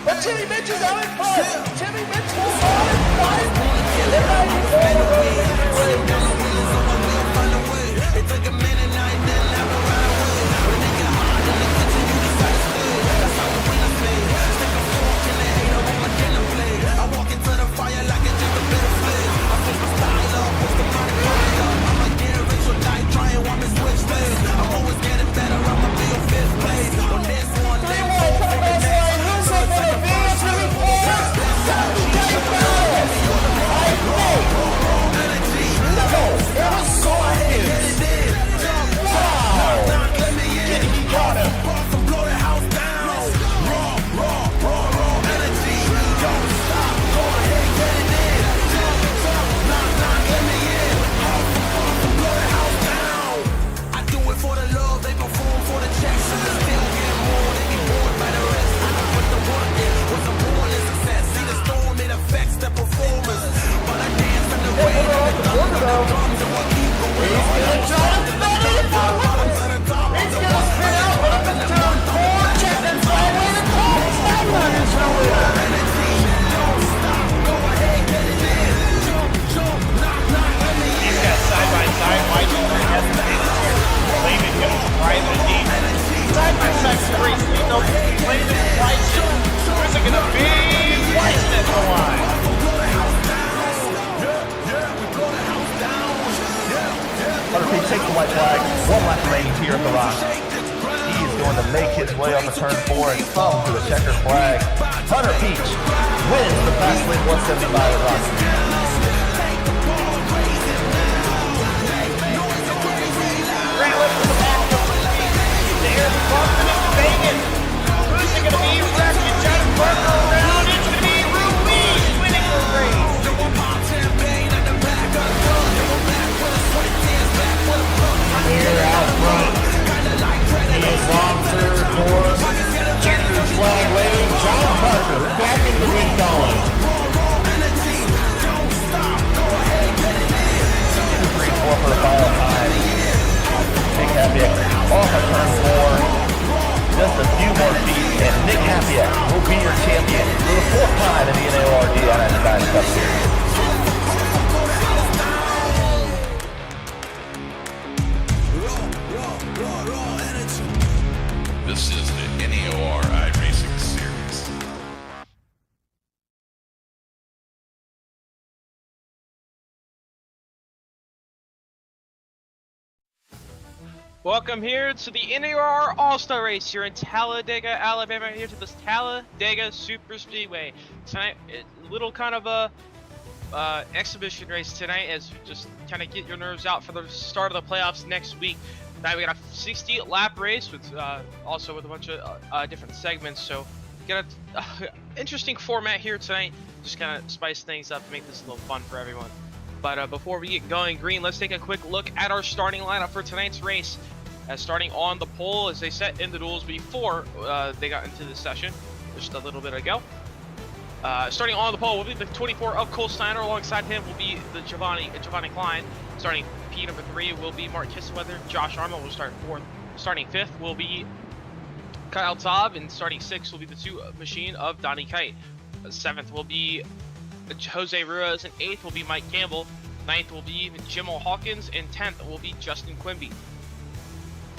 But Timmy Mitch is out in front. Timmy Mitch will fall in five. The 94 It took a minute, now it didn't have a right away. When it get hard in the kitchen, you decide to stay. That's how the winners play. Stick a fork in the hater on my dinner plate. I walk into the fire like it's just a bit of flame. I switch my style up, what's the money fire up? I'ma get rich or die trying, want me switch ways. I'm always getting better, I'ma be on fifth place. On this one, then four for the next. So it's like a first to the fourth. Takes the white flag, one lap remaining here at the Rock. He is going to make his way on the turn 4 and come to the checkered flag. Hunter Peach wins the Fast Lane 175 at Rock. Great look to the back. There's Boston and Vegas. Who's it going to be? Rescue John Parker around. It's going to be Ruiz winning the race. Here out front, he is on third for checkered flag waving. John Parker back in the win column. 2-3-4 for the final time. Nick Hapiak off of turn 4. Just a few more feet, and Nick Hapiak will be your champion for the 4th time in the NAOR DI-99 Cup Series. This is the NAOR iRacing Series. Welcome here to the NAOR All-Star Race here in Talladega, Alabama, here to this Talladega Super Speedway. Tonight, a little kind of a exhibition race tonight as you just kind of get your nerves out for the start of the playoffs next week. Now we got a 60 lap race with also with a bunch of different segments, so we got an interesting format here tonight. Just kind of spice things up to make this a little fun for everyone. But before we get going, Green, let's take a quick look at our starting lineup for tonight's race. Starting on the pole, as they set in the duels before they got into this session, just a little bit ago. Starting on the pole will be the 24 of Cole Steiner. Alongside him will be the Giovanni Klein. Starting P number 3 will be Mark Kissweather. Josh Arnold will start 4th. Starting 5th will be Kyle Taub, and starting 6th will be the 2 machine of Donnie Kite. 7th will be Jose Ruiz, and 8th will be Mike Campbell. 9th will be Jimmel Hawkins, and 10th will be Justin Quimby.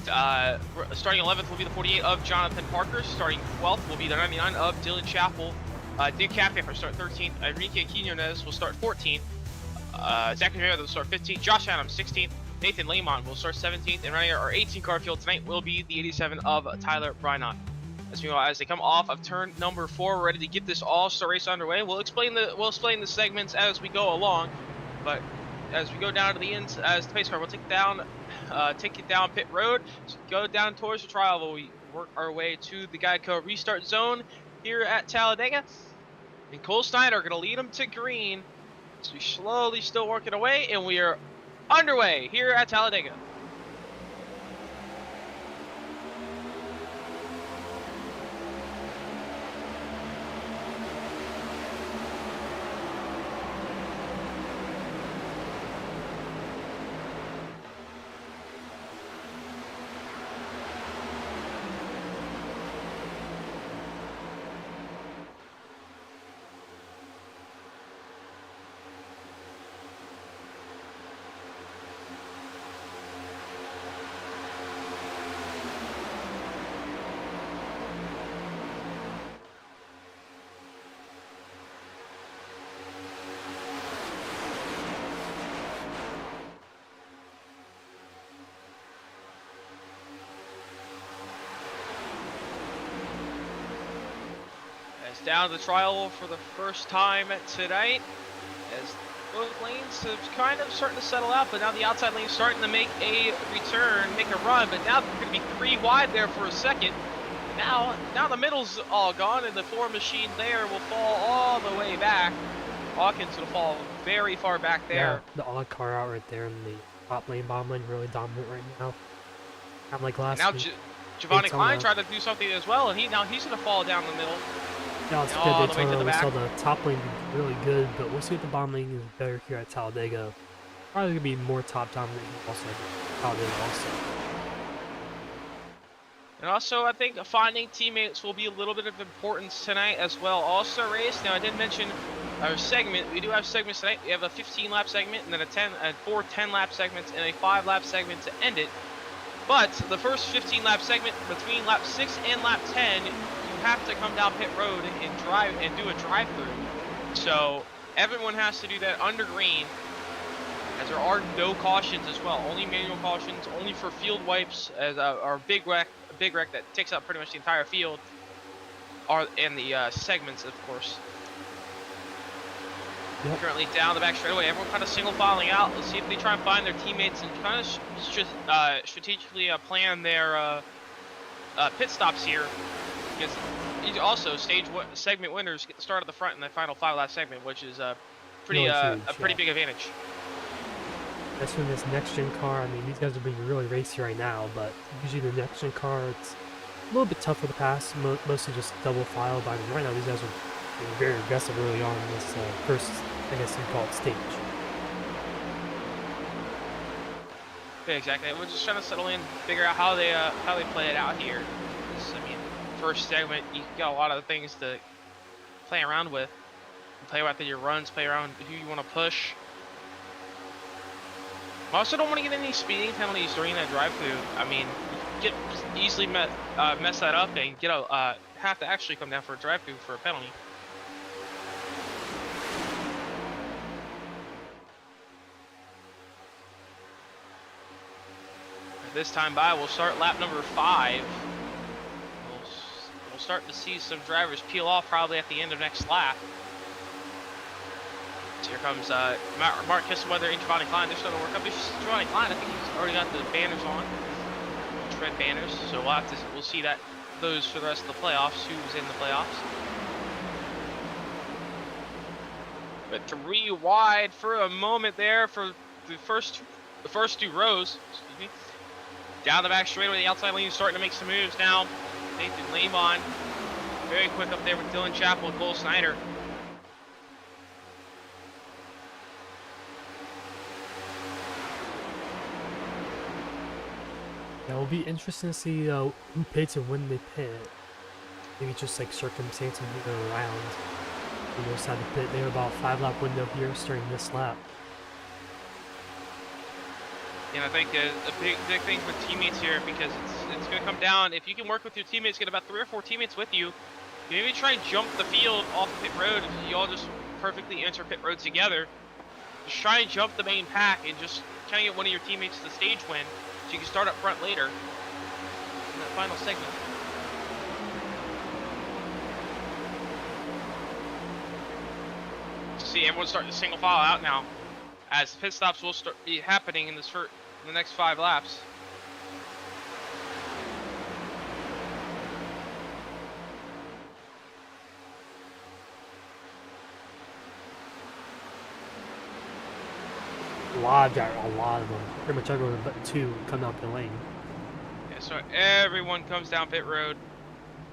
Starting 11th will be the 48 of Jonathan Parker. Starting 12th will be the 99 of Dylan Chappell. Dick Capiak will start 13th. Enrique Quinones will start 14th. Zachary Mayo will start 15th. Josh Adams 16th. Nathan Lamont will start 17th. And right here, our 18 car field tonight will be the 87 of Tyler Brynott. As they come off of turn number 4, we're ready to get this all-star race underway. We'll explain the segments as we go along, but as we go down to the end, as the pace car, we'll take it down pit road, so go down towards the trial. We work our way to the Geico restart zone here at Talladega, and Cole Steiner are going to lead them to green. So we're slowly still working away, and we are underway here at Talladega. It's down to the trial for the first time tonight, as both lanes have kind of starting to settle out, but now the outside lane's starting to make a return, make a run, but now they're going to be 3 wide there for a second. Now the middle's all gone, and the 4 machine there will fall all the way back. Hawkins will fall very far back there. Yeah, the odd car out right there in the top lane, bottom lane, really dominant right now. I'm like last Now week. Giovanni Daytona. Klein tried to do something as well, and he's going to fall down the middle. Yeah, it's all good the way to Daytona. the We back. saw the top lane be really good, but we'll see if the bottom lane is better here at Talladega. Probably gonna be more top dominant also at Talladega also. And also, I think finding teammates will be a little bit of importance tonight as well. Also, race. Now, I did mention our segment. We do have segments tonight. We have a 15-lap segment, and then four 10-lap segments, and a 5-lap segment to end it. But the first 15-lap segment, between lap 6 and lap 10, you have to come down pit road and do a drive-through. So everyone has to do that under green, as there are no cautions as well. Only manual cautions, only for field wipes, as our big wreck that takes up pretty much the entire field, and the segments, of course. Yep. Currently down the back straightaway, everyone kind of single filing out. Let's see if they try and find their teammates and kind of strategically plan their pit stops here. Because also segment winners get the start at the front in the final 5-lap segment, which is pretty Really huge, a pretty big advantage. That's when this next gen car, I mean, these guys are being really racy right now, but usually the next gen car, it's a little bit tougher to pass, mostly just double file, but I mean, right now these guys are being very aggressive early on in this first, I guess you'd call it, stage. Yeah, exactly. We're just trying to settle in, figure out how they play it out here. I mean, first segment, you got a lot of things to play around with. Play around with your runs, play around with who you want to push. I also don't want to get any speeding penalties during that drive-through. I mean, get easily mess that up and get have to actually come down for a drive-through for a penalty. This time by, we'll start lap number 5. We'll start to see some drivers peel off probably at the end of next lap. So here comes Mark Kisselweather and Giovanni Klein. They're starting to work up. Giovanni Klein, I think he's already got the banners on, red banners. So we'll see those for the rest of the playoffs. Who's in the playoffs? But 3 wide for a moment there for the first 2 rows. Excuse me. Down the back straightaway, the outside lane is starting to make some moves now. Nathan Lamon, very quick up there with Dylan Chappell and Cole Snyder. Yeah, it'll be interesting to see who pits and when they pit. Maybe just like circumstance moving around. On the other side of the pit, they have about a 5-lap window here starting this lap. And I think a big thing for teammates here, because it's going to come down, if you can work with your teammates, get about 3 or 4 teammates with you, maybe try and jump the field off the pit road. If you all just perfectly enter pit road together, just try and jump the main pack and just try and get one of your teammates to the stage win, so you can start up front later in that final segment. See, everyone's starting to single file out now, as pit stops will start happening in the next 5 laps. A lot of them. Pretty much everyone but 2 come down the lane. Yeah, so everyone comes down pit road.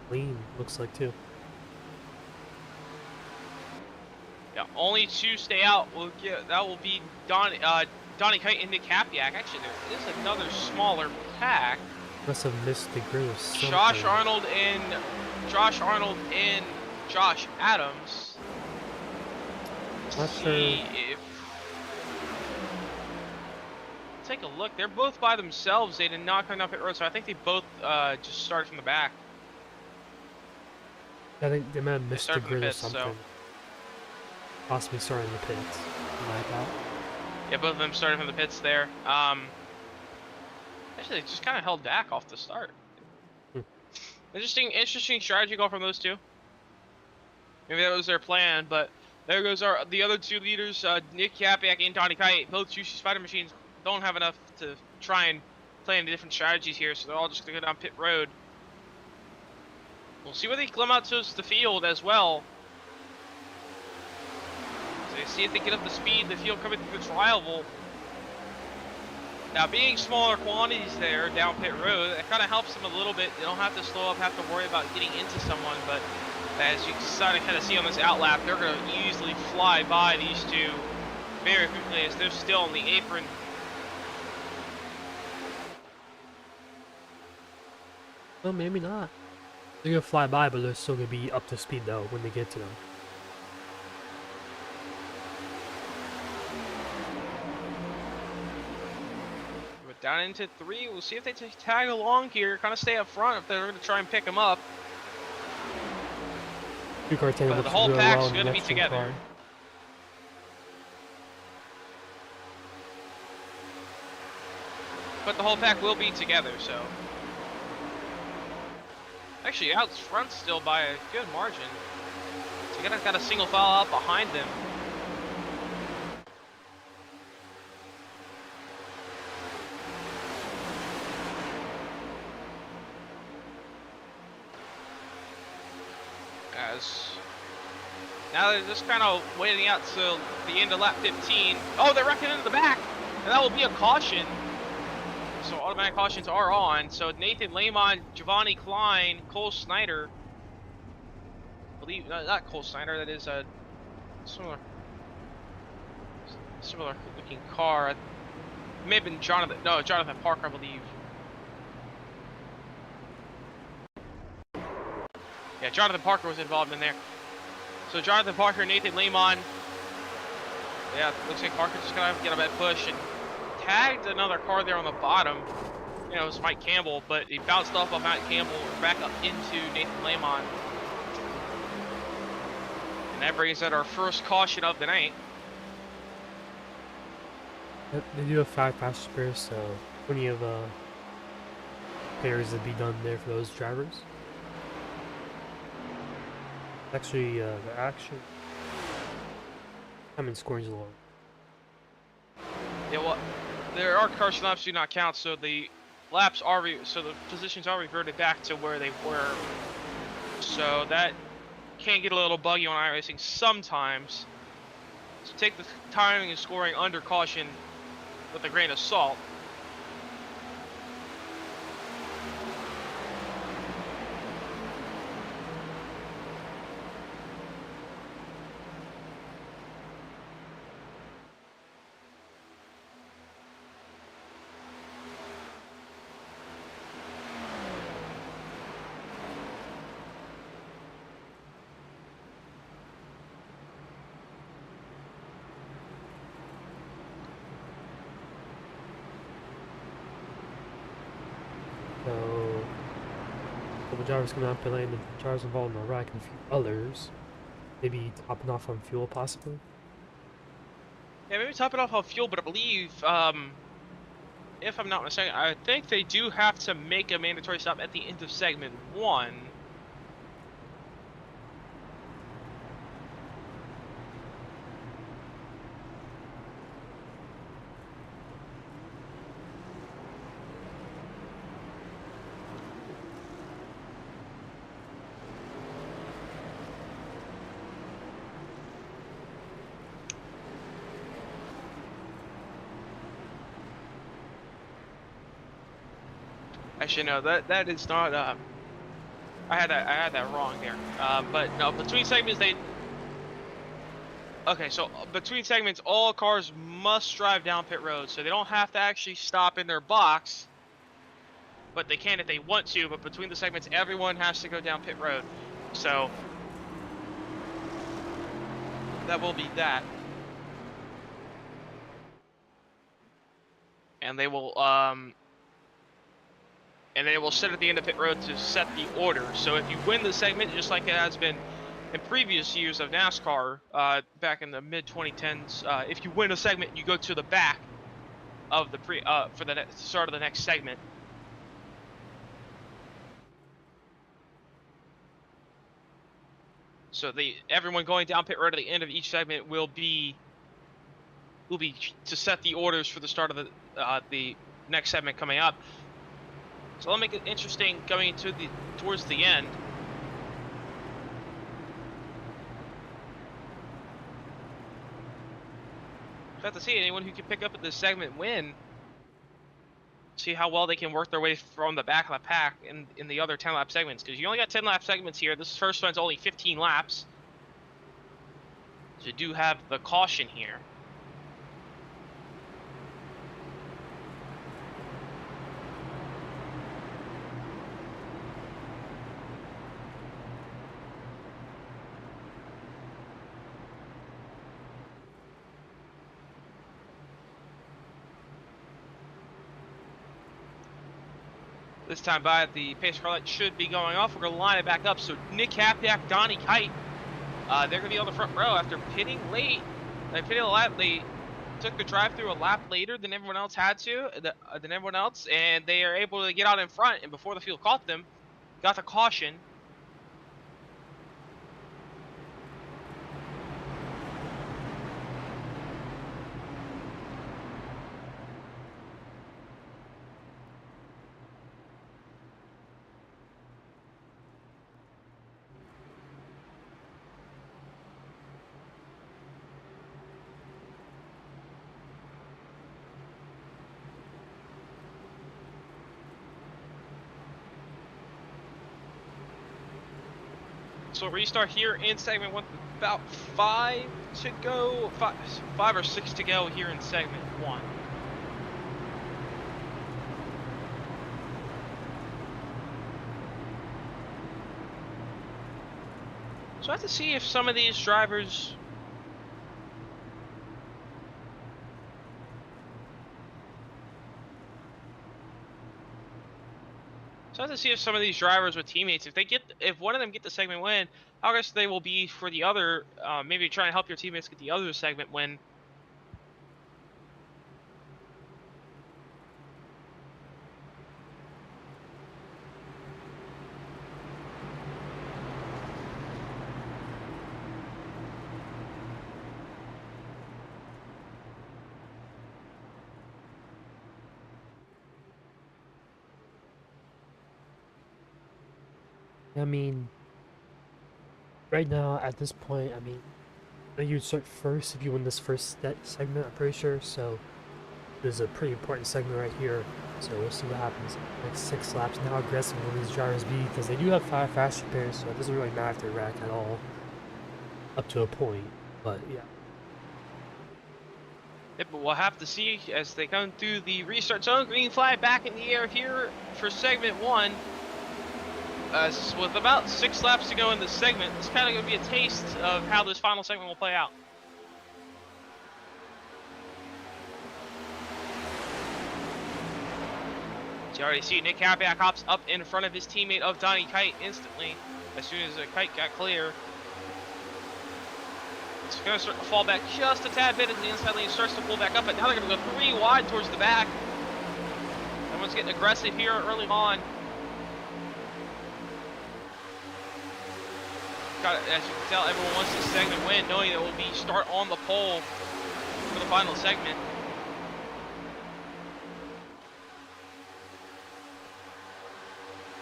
Lean, looks like, too. Yeah, only 2 stay out. That will be Donnie Kite and Nick Capiak. Actually, there is another smaller pack. Must have missed the grid or something. Josh Arnold and Josh Adams. Not See sure. if take a look. They're both by themselves. They did not come up pit road, so I think they both just started from the back. I think they might have missed the started from the grid or pits, so- something. Possibly starting the pits. Something like that. Yeah, both of them started from the pits there. Actually, they just kind of held back off the start. Hmm. Interesting strategy call from those 2. Maybe that was their plan, but there goes the other two leaders, Nick Kapiak and Donnie Kite. Both Juicy Spider Machines don't have enough to try and play any different strategies here, so they're all just going to go down pit road. We'll see where they come out to the field as well. So see if they get up the speed, the field coming through the tri-oval. Now, being smaller quantities there down pit road, that kind of helps them a little bit. They don't have to slow up, have to worry about getting into someone, but as you kind of see on this outlap, they're going to easily fly by these two very quickly as they're still on the apron. Well, maybe not. They're gonna fly by, but they're still gonna be up to speed though when they get to them. But down into 3, we'll see if they tag along here, kind of stay up front if they're going to try and pick them up. Two-car tandem But looks the whole really pack's well in the going to be next gen together. car. But the whole pack will be together, so. Actually, out front still by a good margin. So you got a single file out behind them. As now they're just kind of waiting out till the end of lap 15. Oh, they're wrecking into the back, and that will be a caution. So automatic cautions are on. So Nathan Lamont, Giovanni Klein, Cole Snyder. I believe not Cole Snyder. That is a similar looking car. It may have been Jonathan. No, Jonathan Parker, I believe. Yeah, Jonathan Parker was involved in there. So Jonathan Parker, Nathan Lamont. Yeah, looks like Parker just gonna get a bad push and tagged another car there on the bottom. You know, it was Mike Campbell, but he bounced off of Mike Campbell back up into Nathan Lamont. And that brings out our first caution of the night. Yep, they do have 5 passenger pairs, so plenty of pairs to be done there for those drivers. Actually, the action time and scoring is low. Yeah, well, there are caution laps do not count, so the laps are so the positions are reverted back to where they were. So that can get a little buggy on iRacing sometimes. So take the timing and scoring under caution with a grain of salt. So, a couple drivers coming out pit lane, the drivers involved in the wreck, and a few others. Maybe topping off on fuel, possibly. Yeah, maybe top it off on fuel, but I believe, if I'm not mistaken, I think they do have to make a mandatory stop at the end of segment 1. Actually, no, that is not. I had that wrong there. But no, between segments they. Okay, so between segments, all cars must drive down pit road, so they don't have to actually stop in their box. But they can if they want to. But between the segments, everyone has to go down pit road. So that will be that. And they will sit at the end of pit road to set the order. So if you win the segment, just like it has been in previous years of NASCAR, back in the mid 2010s, if you win a segment, you go to the back of the for the start of the next segment. So everyone going down pit road at the end of each segment will be to set the orders for the start of the next segment coming up. So that'll make it interesting going towards the end. Have to see anyone who can pick up at this segment win. See how well they can work their way from the back of the pack in the other 10-lap segments, because you only got 10-lap segments here. This first one's only 15 laps. So you do have the caution here. This time by the pace car light should be going off. We're going to line it back up. So Nick Hapiak, Donnie Kite, they're going to be on the front row after pitting late. They pitted a lap. They took the drive-through a lap later than everyone else and they are able to get out in front. And before the field caught them, got the caution. So restart here in segment 1, about 5 to go, 5 or 6 to go here in segment 1. So I have to see if some of these drivers with teammates, if one of them get the segment win, how aggressive they will be for the other, maybe trying to help your teammates get the other segment win. I mean, right now at this point, I mean, you'd start first if you win this first segment, I'm pretty sure. So there's a pretty important segment right here. So we'll see what happens. Next 6 laps. Now aggressive will these drivers be, because they do have 5 fast repairs, so it doesn't really matter if they wreck at all, up to a point. But yeah. Yep, but we'll have to see as they come through the restart zone. Green flag back in the air here for segment 1. With about 6 laps to go in this segment, it's kind of going to be a taste of how this final segment will play out. So you already see Nick Hapiak hops up in front of his teammate of Donnie Kite instantly as soon as the Kite got clear. It's going to start to fall back just a tad bit as the inside lane starts to pull back up, but now they're going to go 3 wide towards the back. Everyone's getting aggressive here early on. As you can tell, everyone wants this segment win, knowing that it will be start on the pole for the final segment.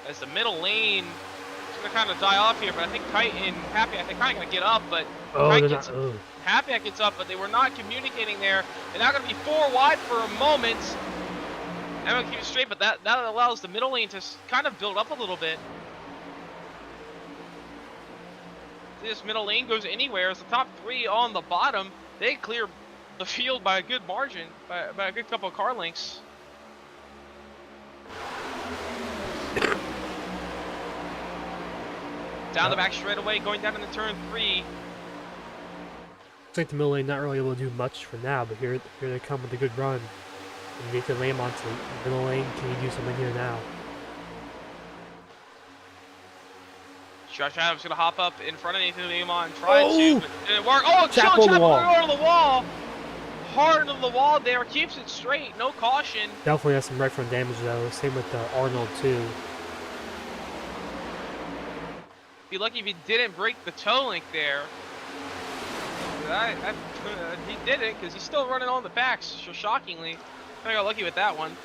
As the middle lane is going to kind of die off here, but I think Kite and Hapiak, they're kind of going to get up, but Hapiak gets up, but they were not communicating there. They're now going to be 4 wide for a moment. Everyone keeps it straight, but that allows the middle lane to kind of build up a little bit. This middle lane goes anywhere as the top 3 on the bottom, they clear the field by a good margin, by a good couple of car lengths. Down the back straightaway, going down into turn 3. Looks like the middle lane not really able to do much for now, but here they come with a good run. And you can land onto the middle lane. Can you do something here now? Josh Adams going to hop up in front of Nathan Leamon, try to, but it didn't work. Oh, Chap on the wall. Hard on the wall. Hard on the wall there, keeps it straight, no caution. Definitely has some right front damage though. Same with Arnold too. Be lucky if he didn't break the toe link there. He didn't, because he's still running on the backs, so shockingly. I got lucky with that one.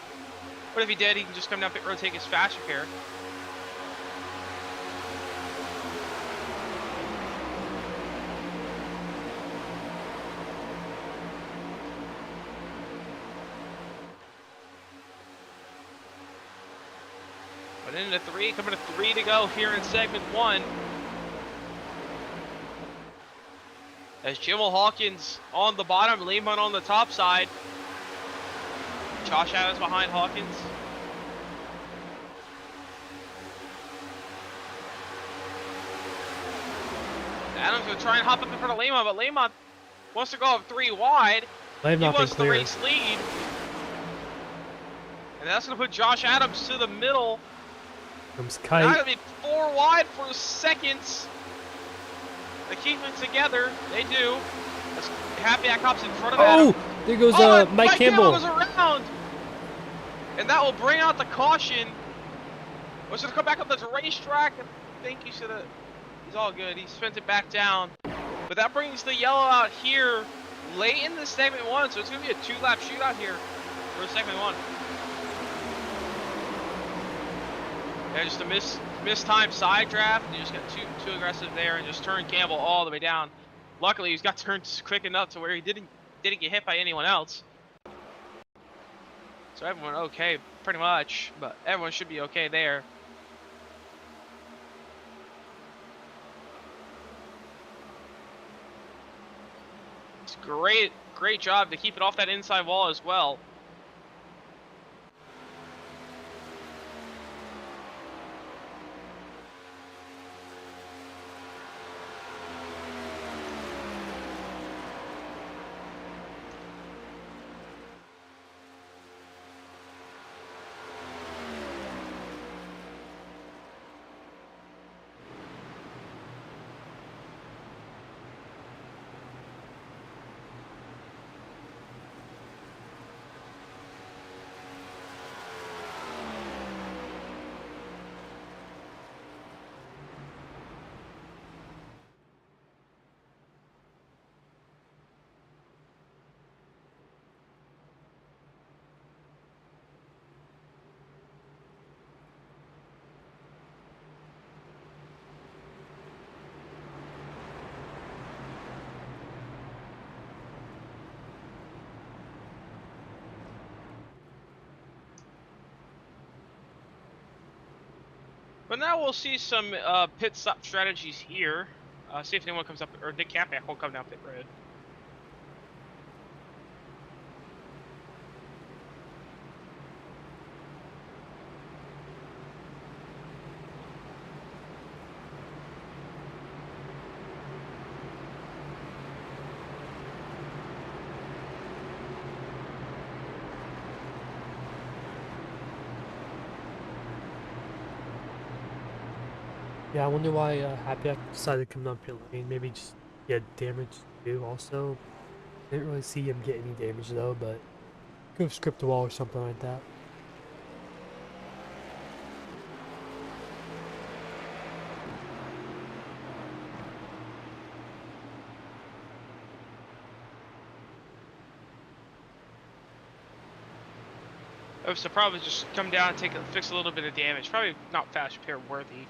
But if he did, he can just come down pit road, take his fast repair. But into 3, coming to 3 to go here in segment 1. As Jimmel Hawkins on the bottom, Lehman on the top side. Josh Adams behind Hawkins. Adams gonna try and hop up in front of Lehman, but Lehman wants to go up 3 wide. They have He not been wants the cleared. race lead. And that's gonna put Josh Adams to the middle. Comes That's Kite. gonna be 4 wide for seconds. They keep it together. They do. As Happy hops in front of Oh, Adams. there goes and Mike Campbell. goes around. And that will bring out the caution. Was going to come back up the racetrack. I think he should have. He's all good. He spent it back down. But that brings the yellow out here late in the segment 1. So it's going to be a 2-lap shootout here for segment 1. Yeah, just a mistimed side draft. He just got too aggressive there and just turned Campbell all the way down. Luckily, he's got turned quick enough to where he didn't get hit by anyone else. So everyone okay, pretty much. But everyone should be okay there. It's great job to keep it off that inside wall as well. But now we'll see some pit stop strategies here. See if anyone comes up, or Nick Capac will come down pit road. Yeah, I wonder why Happy decided to come down pit lane. Maybe just get damage too. Also, didn't really see him get any damage though, but could have scripted a wall or something like that. Oh, so probably just come down and fix a little bit of damage. Probably not fast repair worthy.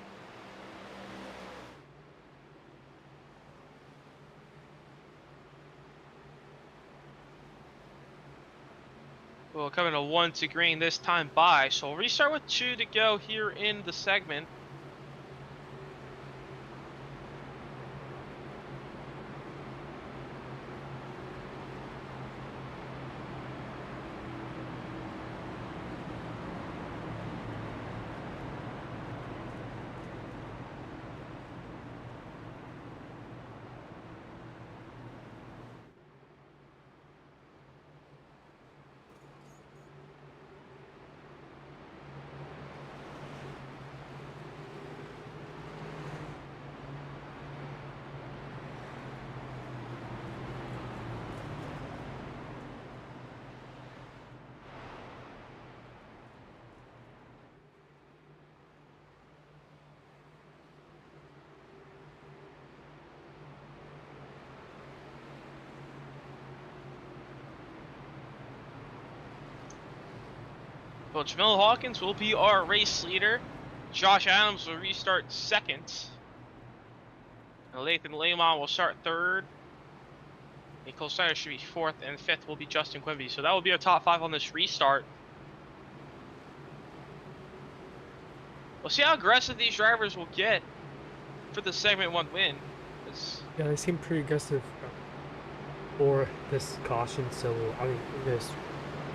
We'll come in a 1 to green this time by. So we'll restart with 2 to go here in the segment. Well, Jamil Hawkins will be our race leader. Josh Adams will restart second. And Lathan Lamont will start third. And Cole Snyder should be fourth, and fifth will be Justin Quimby. So that will be our top 5 on this restart. We'll see how aggressive these drivers will get for the segment 1 win. Yeah, they seem pretty aggressive for this caution, so I mean, we're going to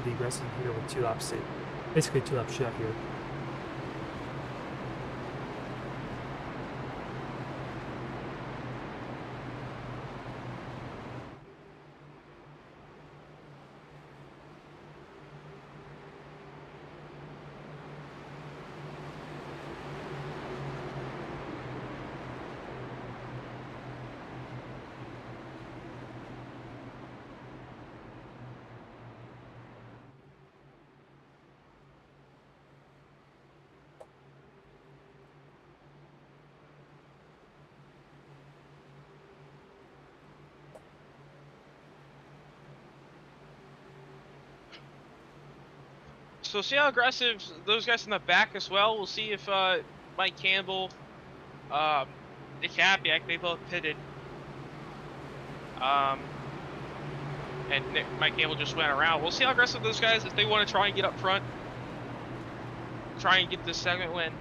be aggressive here with 2 laps in. Basically 2 lap shot here. So see how aggressive those guys in the back as well. We'll see if Mike Campbell, Nick Hapiak, they both pitted. And Mike Campbell just went around. We'll see how aggressive those guys, if they want to try and get up front. Try and get this segment win.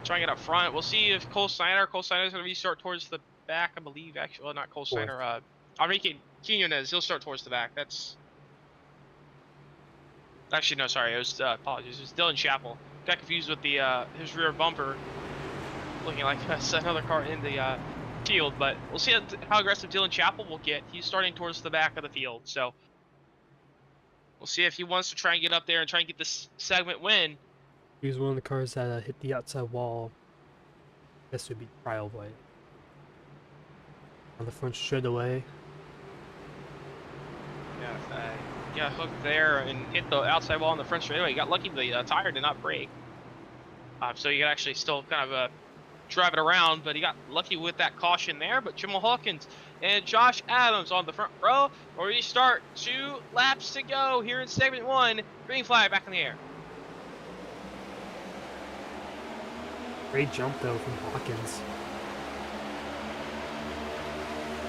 Try and get up front. We'll see if Cole Snyder's going to restart towards the back, I believe, actually. Well, not Cole Snyder. Enrique Quinones, he'll start towards the back. That's... Actually, no, sorry. It was, apologies. It was Dylan Chappell. Got confused with the, his rear bumper. Looking like that's another car in the, field. But we'll see how aggressive Dylan Chappell will get. He's starting towards the back of the field. So, we'll see if he wants to try and get up there and try and get this segment win. He was one of the cars that hit the outside wall. This would be trial way. On the front straightaway. Yeah, got hooked there and hit the outside wall on the front straightaway. He got lucky the tire did not break. So you could actually still kind of drive it around, but he got lucky with that caution there. But Jamal Hawkins and Josh Adams on the front row. Or we start 2 laps to go here in segment 1. Green flag back in the air. Great jump though from Hawkins.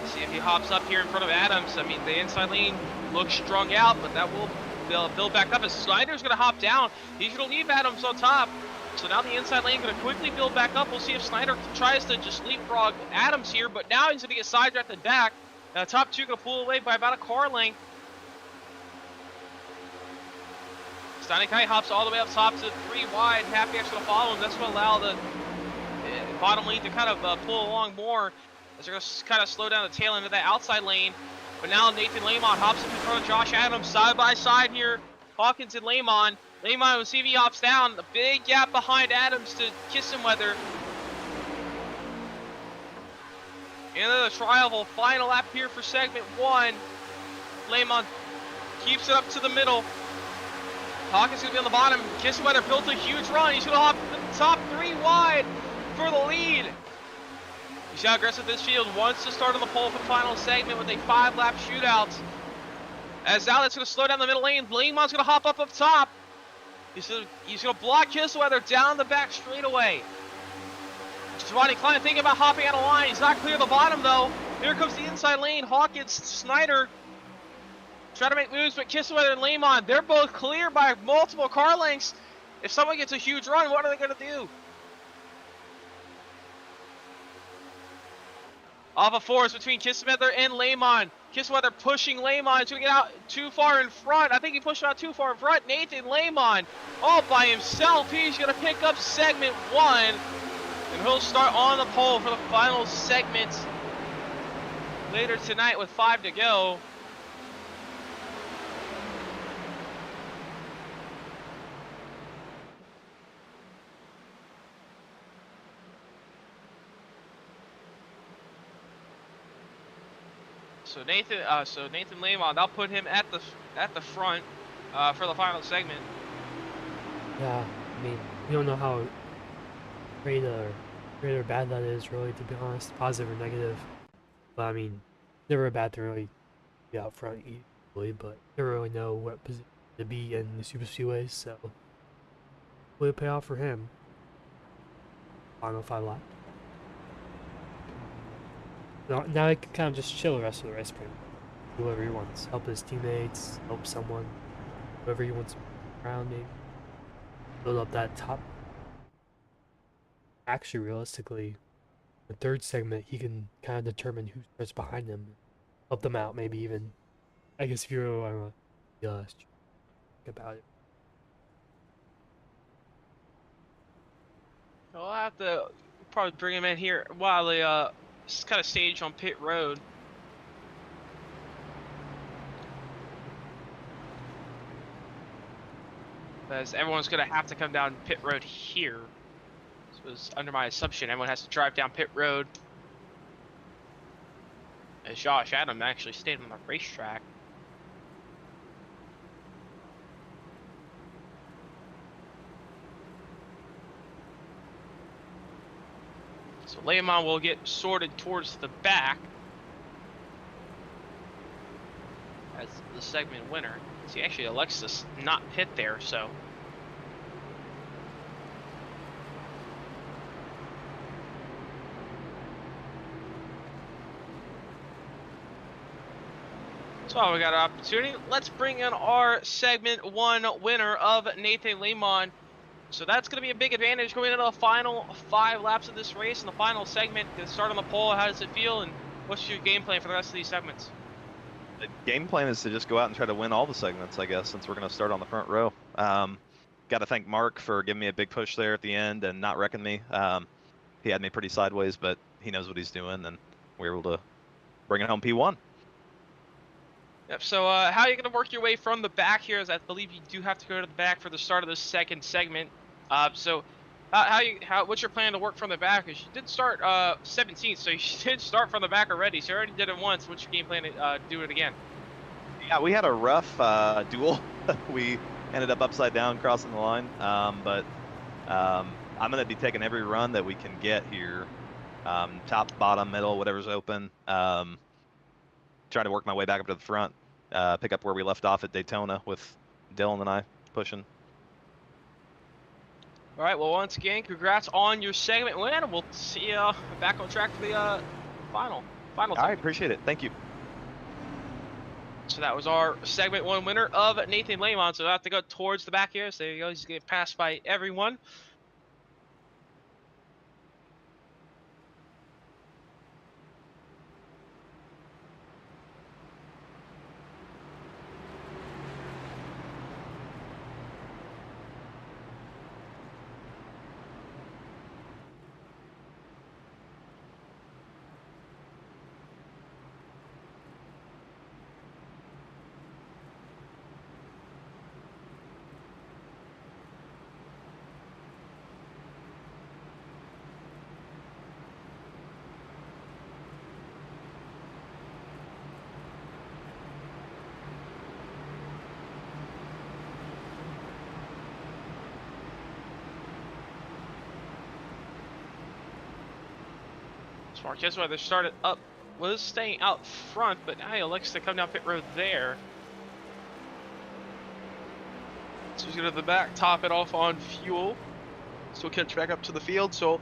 See if he hops up here in front of Adams. I mean, the inside lane looks strung out, but that will build back up. As Snyder's going to hop down, he's going to leave Adams on top. So now the inside lane going to quickly build back up. We'll see if Snyder tries to just leapfrog Adams here, but now he's going to get sidetracked at the back. Now top 2 going to pull away by about a car length. Steinekai hops all the way up top to 3 wide. Hapiak's going to follow him. That's going to allow the bottom lane to kind of pull along more. As they're going to kind of slow down the tail end of that outside lane. But now Nathan Lamont hops up in front of Josh Adams side by side here. Hawkins and Lamont. Lamont with CV hops down. A big gap behind Adams to Kissenweather. End of the trial, final lap here for segment 1. Lamont keeps it up to the middle. Hawkins going to be on the bottom. Kissenweather built a huge run. He's going to hop the top 3 wide for the lead. You see how aggressive this field wants to start on the pole for the final segment with a 5-lap shootout. As now that's going to slow down the middle lane. Lamont's going to hop up top. He's going to block Kissenweather down the back straightaway. Giovanni Klein thinking about hopping out of line. He's not clear the bottom though. Here comes the inside lane. Hawkins, Snyder try to make moves, but Kissenweather and Lamont, they're both clear by multiple car lengths. If someone gets a huge run, what are they going to do? Off of 4s between Kissenweather and Lamont. Kissenweather pushing Lamont. He's going to get out too far in front. I think he pushed out too far in front. Nathan Lamont all by himself. He's going to pick up segment 1. And he'll start on the pole for the final segment later tonight with 5 to go. So Nathan Lamont, they'll put him at the front for the final segment. Yeah, I mean, we don't know how great or bad that is, really, to be honest, positive or negative. But I mean, never bad to really be out front easily, but you never really know what position to be in the super speedways, so will pay off for him. Final 5 laps. Now he can kind of just chill the rest of the race, pretty much. Do whatever he wants. Help his teammates, help someone, whoever he wants around him. Build up that top. Actually, realistically, the third segment, he can kind of determine who starts behind him. Help them out, maybe even. I guess if you really want to be honest about it. I'll have to probably bring him in here while they kind of stage on pit road. Because everyone's gonna have to come down pit road here. This was under my assumption. Everyone has to drive down pit road. As Josh Adam actually stayed on the racetrack. So Lehman will get sorted towards the back as the segment winner. See, actually, Alexis not pit there, so. So we got an opportunity. Let's bring in our segment 1 winner of Nathan Lehman. So that's going to be a big advantage going into the final 5 laps of this race. In the final segment, to start on the pole, how does it feel, and what's your game plan for the rest of these segments? The game plan is to just go out and try to win all the segments, I guess, since we're going to start on the front row. Got to thank Mark for giving me a big push there at the end and not wrecking me. He had me pretty sideways, but he knows what he's doing, and we were able to bring it home P1. Yep, so how are you going to work your way from the back here, as I believe you do have to go to the back for the start of the second segment. So what's your plan to work from the back? Because you did start 17th, so you did start from the back already. So you already did it once. What's your game plan to do it again? Yeah, we had a rough duel. We ended up upside down crossing the line, but I'm going to be taking every run that we can get here. Top, bottom, middle, whatever's open. Trying to work my way back up to the front. Pick up where we left off at Daytona with Dylan and I pushing. All right, well, once again, congrats on your segment win. We'll see you back on track for the final All right, appreciate it. Thank you. So that was our segment 1 winner of Nathan Lehman. So I have to go towards the back here. So there you go. He's getting passed by everyone. Marquez whether started up was staying out front, but now he elects to come down pit road there. So he's going to the back, top it off on fuel. So we'll catch back up to the field. So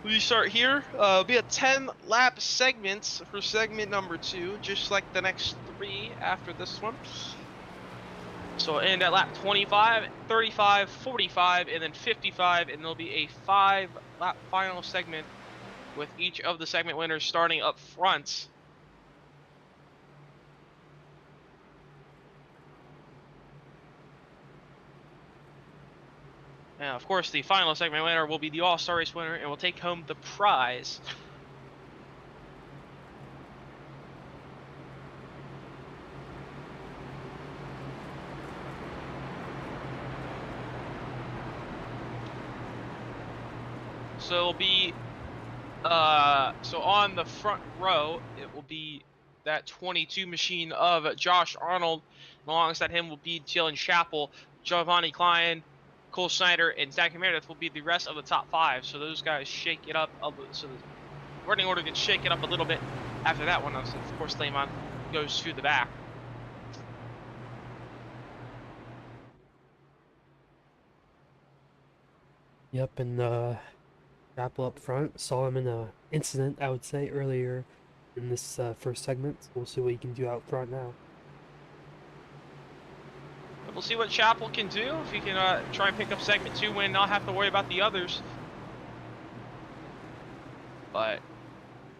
we start here. Be a 10-lap segment for segment number 2, just like the next 3 after this one. So we'll end at lap 25, 35, 45, and then 55, and there'll be a 5-lap final segment with each of the segment winners starting up front. And of course, the final segment winner will be the All-Star Race winner and will take home the prize. So it'll be so on the front row, it will be that 22 machine of Josh Arnold. Alongside him will be Jalen Chappell, Giovanni Klein, Cole Snyder, and Zach Meredith will be the rest of the top 5. So those guys shake it up. So the running order can shake it up a little bit after that one. Of course, Lehman goes to the back. Yep, and Apple up front saw him in a incident, I would say, earlier in this first segment. So we'll see what he can do out front now. We'll see what Chapel can do, if he can try and pick up segment 2 win, not have to worry about the others. But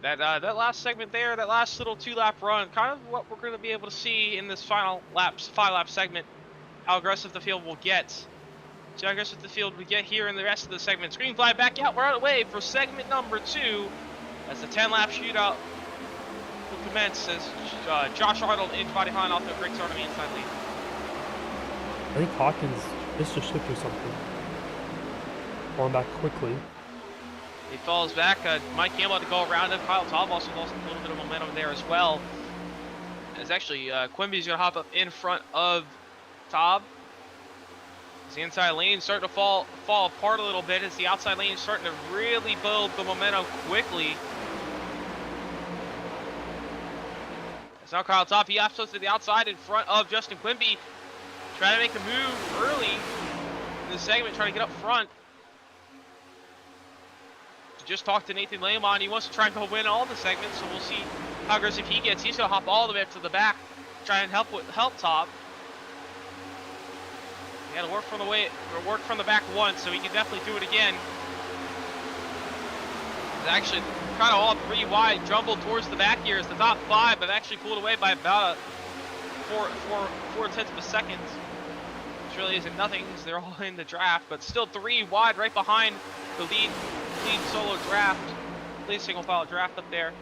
that last segment there, that last little 2-lap run, kind of what we're going to be able to see in this final 5-lap segment, how aggressive the field will get. So how aggressive the field will get here in the rest of the segment. Green flag back out, we're out of the way for segment number 2, as the 10-lap shootout will commence as Josh Arnold in body behind off the Rick Start on the inside lead. I think Hawkins missed a shift or something. Falling back quickly. He falls back. Mike Campbell had to go around him. Kyle Taub also lost a little bit of momentum there as well. As actually, Quimby's going to hop up in front of Taub. As the inside lane starting to fall apart a little bit, as the outside lane is starting to really build the momentum quickly. As now Kyle Taub, he opts to the outside in front of Justin Quimby. Trying to make a move early in the segment, trying to get up front. Just talked to Nathan Lamont. He wants to try and go win all the segments, so we'll see how aggressive he gets. He's going to hop all the way up to the back, try and help Top. He had to work from the back once, so he can definitely do it again. It's actually kind of all 3 wide, jumbled towards the back here as the top 5 have actually pulled away by about a 4/10 of a second. Which really isn't nothing because they're all in the draft, but still 3 wide right behind the lead solo draft, lead single file draft up there.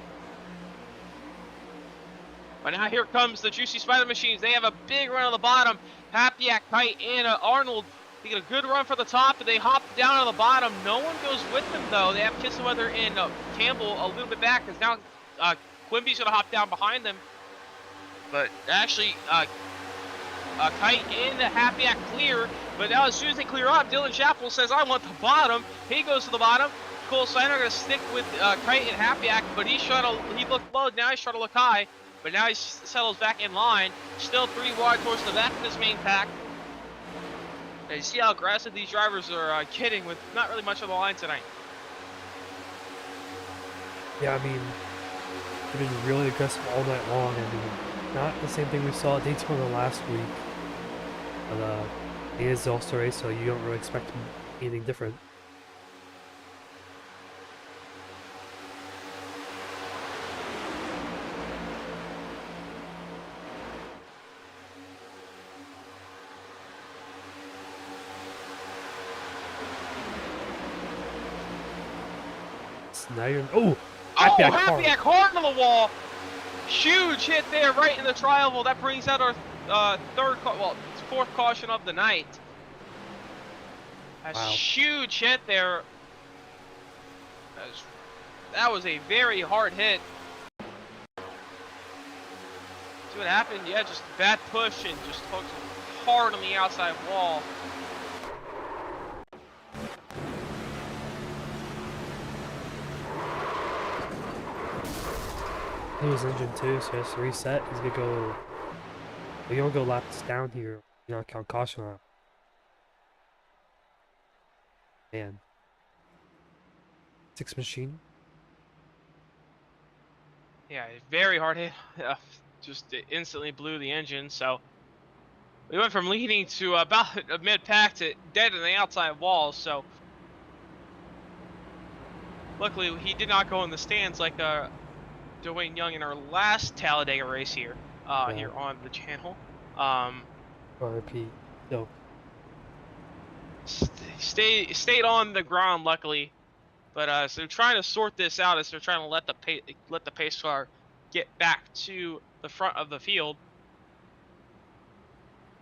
But now here comes the Juicy Spider Machines. They have a big run on the bottom. Papiak, Kite, and Arnold. They get a good run for the top, and they hop down on the bottom. No one goes with them, though. They have Kissaweather and Campbell a little bit back, because now Quimby's going to hop down behind them. But actually, Kite and Papiak clear. But now as soon as they clear up, Dylan Chappell says, I want the bottom. He goes to the bottom. Cole Steiner going to stick with Kite and Papiak, but he looked low. Now he's trying to look high. But now he settles back in line. Still 3 wide towards the back of this main pack. And you see how aggressive these drivers are getting with not really much on the line tonight. Yeah, I mean, they've been really aggressive all night long. I mean, not the same thing we saw at Daytona last week. But it is the All-Star race, so you don't really expect anything different. Now you're Papiak hard on the wall. Huge hit there right in the tri-oval. That brings out our fourth caution of the night. A huge hit there. That was a very hard hit. See what happened? Yeah, just bad push and just hooked hard on the outside wall. His engine too, so he has to reset. He's gonna go. We don't go laps down here. You know, count caution out. Man. 6 machine. Yeah, very hard hit. Just instantly blew the engine. So we went from leading to about a mid-pack to dead in the outside wall. So luckily he did not go in the stands like Dwayne Young in our last Talladega race here, here on the channel. RP. No. Stayed on the ground, luckily, but so they're trying to sort this out as they're trying to let the pace car get back to the front of the field.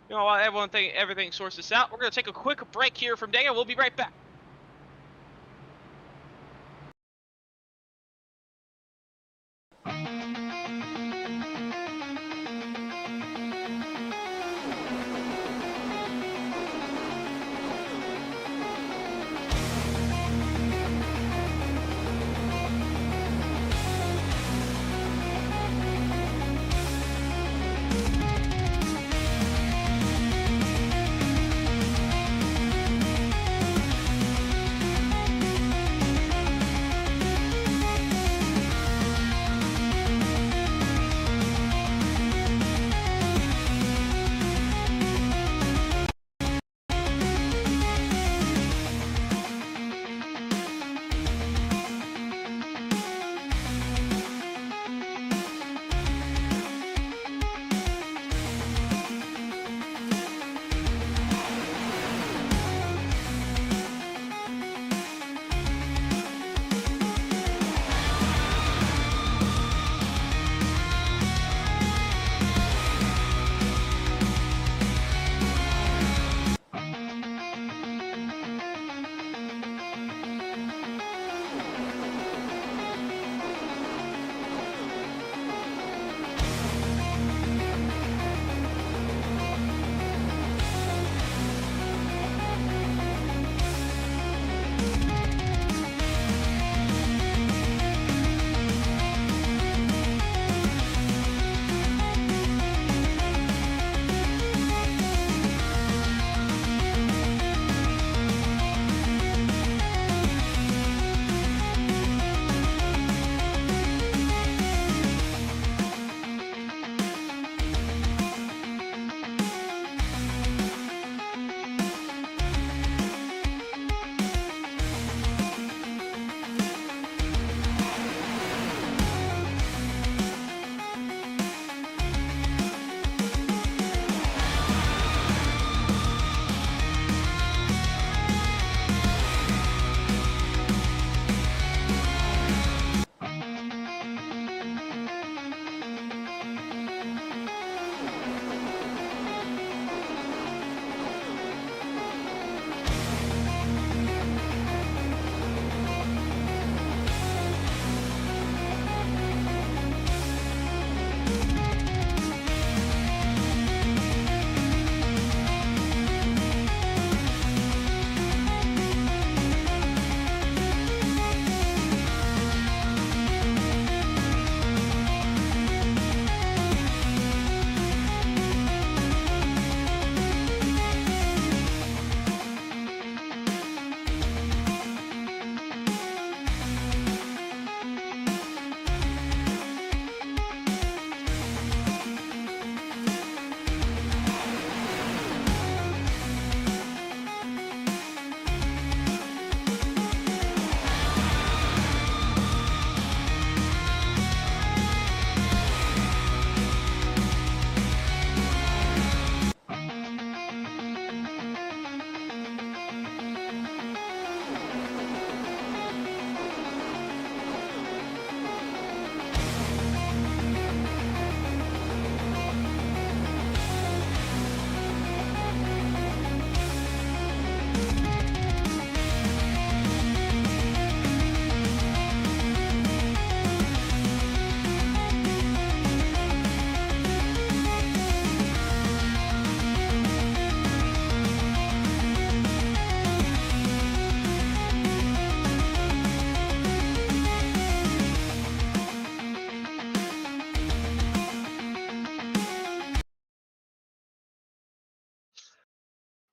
You know, while everything sorts this out, we're gonna take a quick break here from Dega. We'll be right back.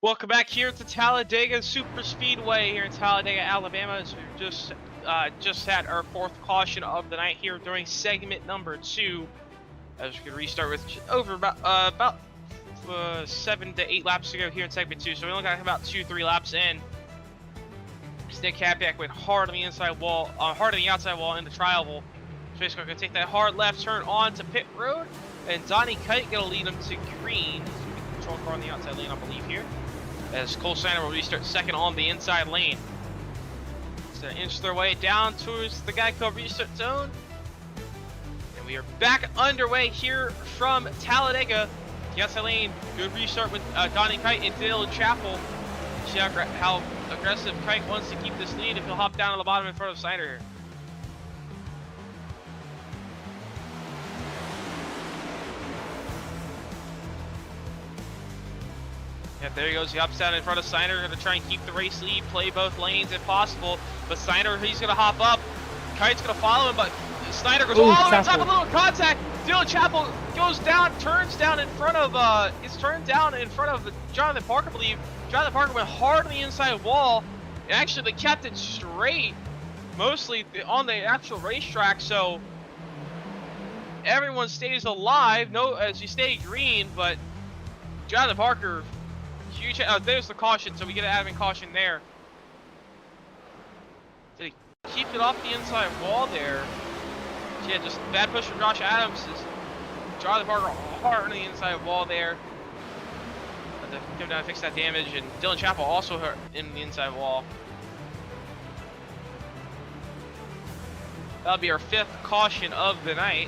Welcome back here to Talladega Super Speedway here in Talladega, Alabama. As we just had our 4th caution of the night here during segment number 2. As we can restart with over about 7 to 8 laps to go here in segment 2. So we only got about 2-3 laps in. Nick Capiak went hard on the inside wall, hard on the outside wall in the trial wall. So basically, going to take that hard left turn on to pit road, and Donnie Kite going to lead him to green. So control car on the outside lane, I believe here. As Cole Steiner will restart second on the inside lane. So inch their way down towards the Geico restart zone. And we are back underway here from Talladega. The outside lane, good restart with Donnie Kite and Dylan Chappell. See how aggressive Kite wants to keep this lead if he'll hop down to the bottom in front of Steiner here. Yeah, there he goes. He hops down in front of Steiner. Going to try and keep the race lead, play both lanes if possible. But Steiner, he's going to hop up. Kite's going to follow him, but Steiner goes all the way on top of a little contact. Dylan Chappell goes down, turns down in front of, Jonathan Parker, I believe. Jonathan Parker went hard on the inside wall. And actually, they kept it straight, mostly on the actual racetrack. So everyone stays alive. As you stay green, but Jonathan Parker, huge. There's the caution, so we get an admin caution there. Did he keep it off the inside wall there? So yeah, just bad push from Josh Adams. Jonathan Parker hard on the inside wall there. To come down and fix that damage, and Dylan Chappell also hurt in the inside wall. That'll be our 5th caution of the night.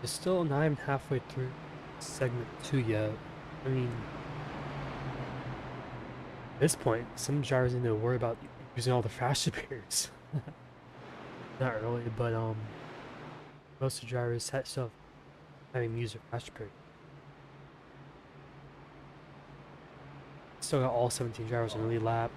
It's still not even halfway through segment 2 yet. I mean, at this point, some drivers need to worry about using all the faster periods. Not really, but most of the drivers had stuff having used their faster period. Still got all 17 drivers on the lead lap.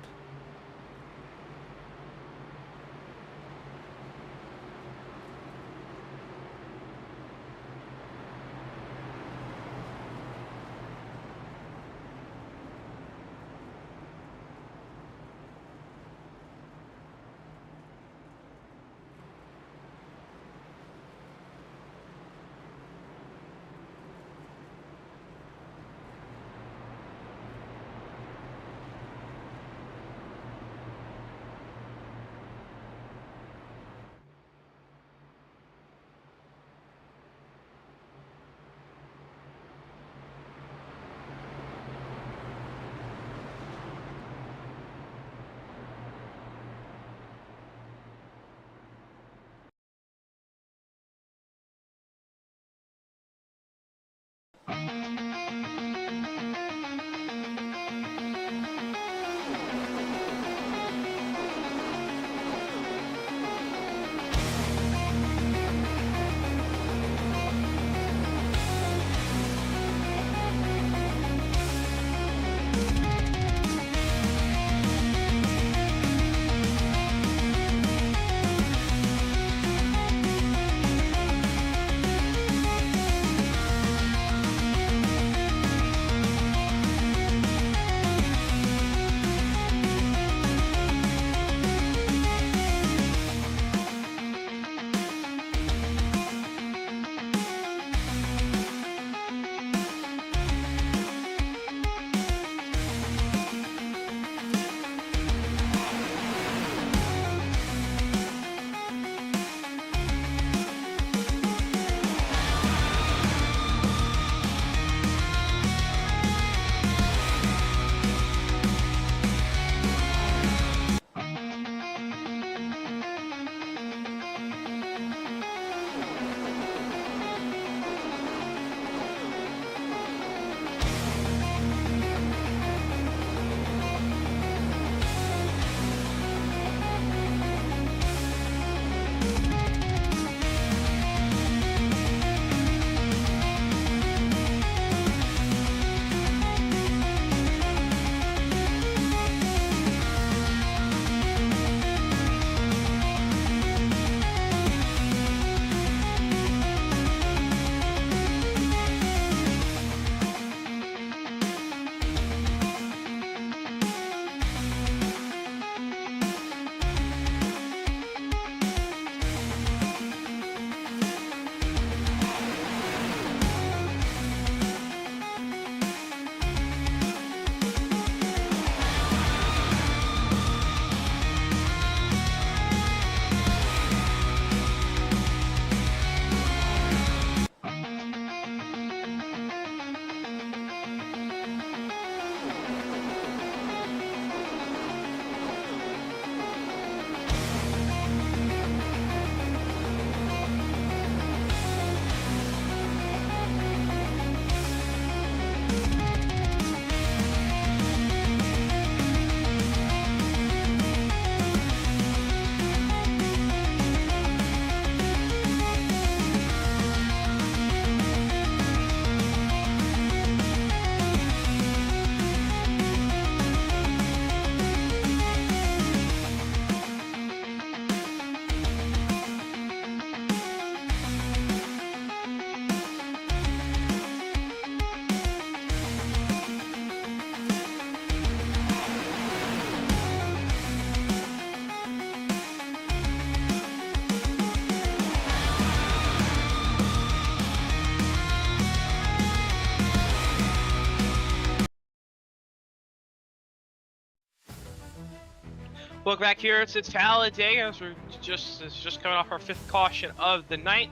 Look back here, it's Talladega. As it's just coming off our 5th caution of the night.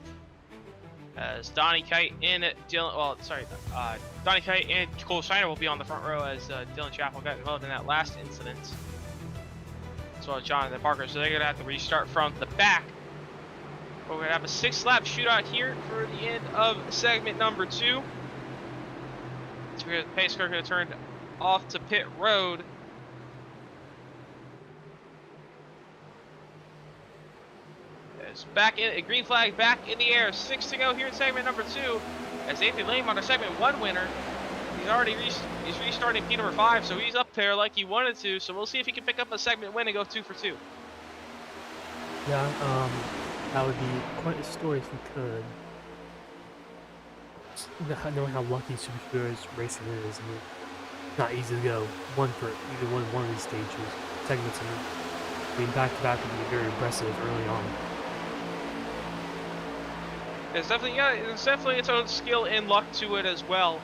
As Donnie Kite and Donnie Kite and Cole Shiner will be on the front row as Dylan Chappell got involved in that last incident. As well as Jonathan Parker, so they're going to have to restart from the back. But we're going to have a 6-lap shootout here for the end of segment number 2. So the pace car going to turn off to pit road. It's back in, a green flag back in the air. 6 to go here in segment number 2. As Anthony Lame on our segment 1 winner. He's restarting P number 5, so he's up there like he wanted to. So we'll see if he can pick up a segment win and go 2 for 2. Yeah, that would be quite a story if we could. Knowing how lucky Superheroes racing is, I mean, it's not easy to go one for either one of these stages. Segments, I mean, back to back would be very impressive early on. It's definitely its own skill and luck to it as well.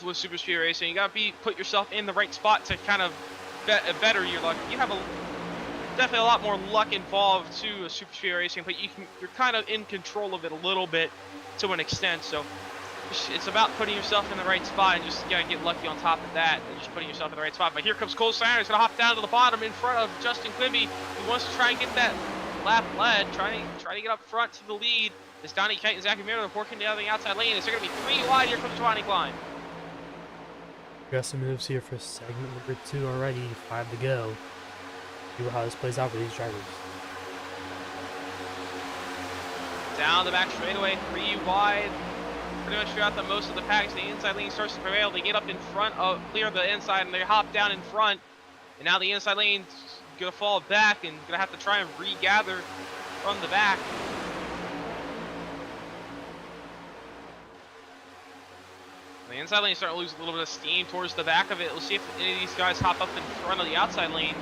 With Super Speed Racing, you gotta put yourself in the right spot to kind of better your luck. You have definitely a lot more luck involved to a Super Speed Racing, but you're kind of in control of it a little bit to an extent. So it's about putting yourself in the right spot and just gotta get lucky on top of that, and just putting yourself in the right spot. But here comes Cole Steiner. He's gonna hop down to the bottom in front of Justin Quimby. He wants to try and get that lap led, trying to get up front to the lead. As Donnie Kite and Zachary Miller are working down the outside lane. Is there gonna be 3 wide? Here comes Johnny Klein. Got some moves here for segment number 2 already, 5 to go. See how this plays out for these drivers. Down the back straightaway, 3 wide. Pretty much throughout most of the pack, the inside lane starts to prevail. They get up in front clear the inside, and they hop down in front. And now the inside lane's gonna fall back and gonna have to try and regather from the back. The inside lane is starting to lose a little bit of steam towards the back of it. Let's see if any of these guys hop up in front of the outside lane.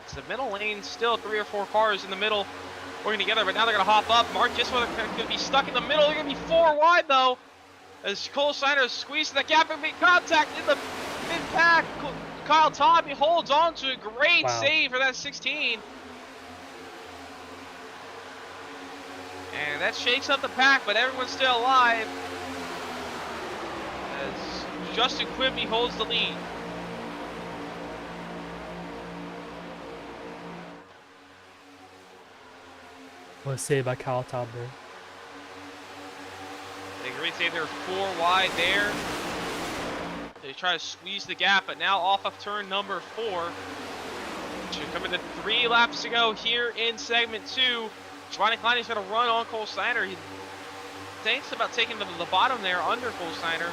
It's the middle lane, still 3 or 4 cars in the middle working together, but now they're going to hop up. Mark Giswell going to be stuck in the middle. They're going to be 4 wide, though, as Cole Steiner squeezes the gap and make contact in the mid-pack. Kyle Toppy holds on to a great save for that 16. And that shakes up the pack, but everyone's still alive. As Justin Quimby holds the lead. What a save by Kyle Todd there. A great save there, 4 wide there. They try to squeeze the gap, but now off of turn number 4. Should come into 3 laps to go here in segment 2. Giovanni Klein is going to run on Cole Steiner. He thinks about taking them to the bottom there under Cole Steiner.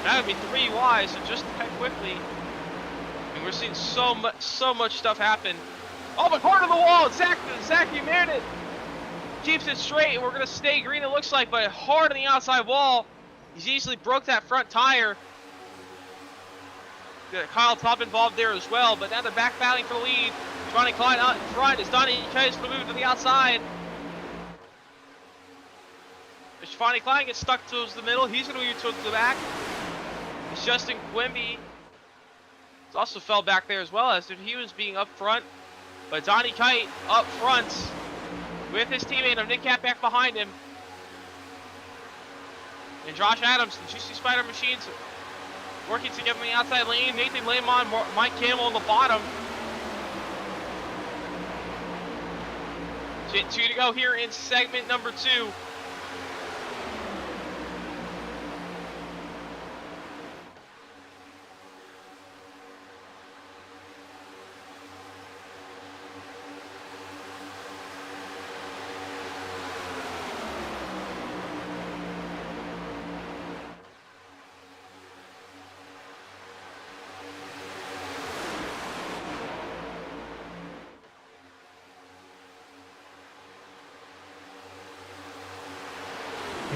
That would be 3 wide, so just head quickly. And we're seeing so much stuff happen. Oh, but hard on the wall! Zachary Meredith keeps it straight, and we're going to stay green, it looks like, but hard on the outside wall. He's easily broke that front tire. Got Kyle Top involved there as well, but now they're back battling for the lead. Giovanni Klein out in front as Donnie Kite moving to the outside. As Giovanni Klein gets stuck towards the middle, he's going to move towards the back. It's Justin Quimby. He's also fell back there as well, as if he was being up front. But Donnie Kite up front with his teammate of Nick Cat back behind him. And Josh Adams, the GC Spider Machines, working together in the outside lane. Nathan Lamont, Mike Campbell on the bottom. 2 to go here in segment number 2.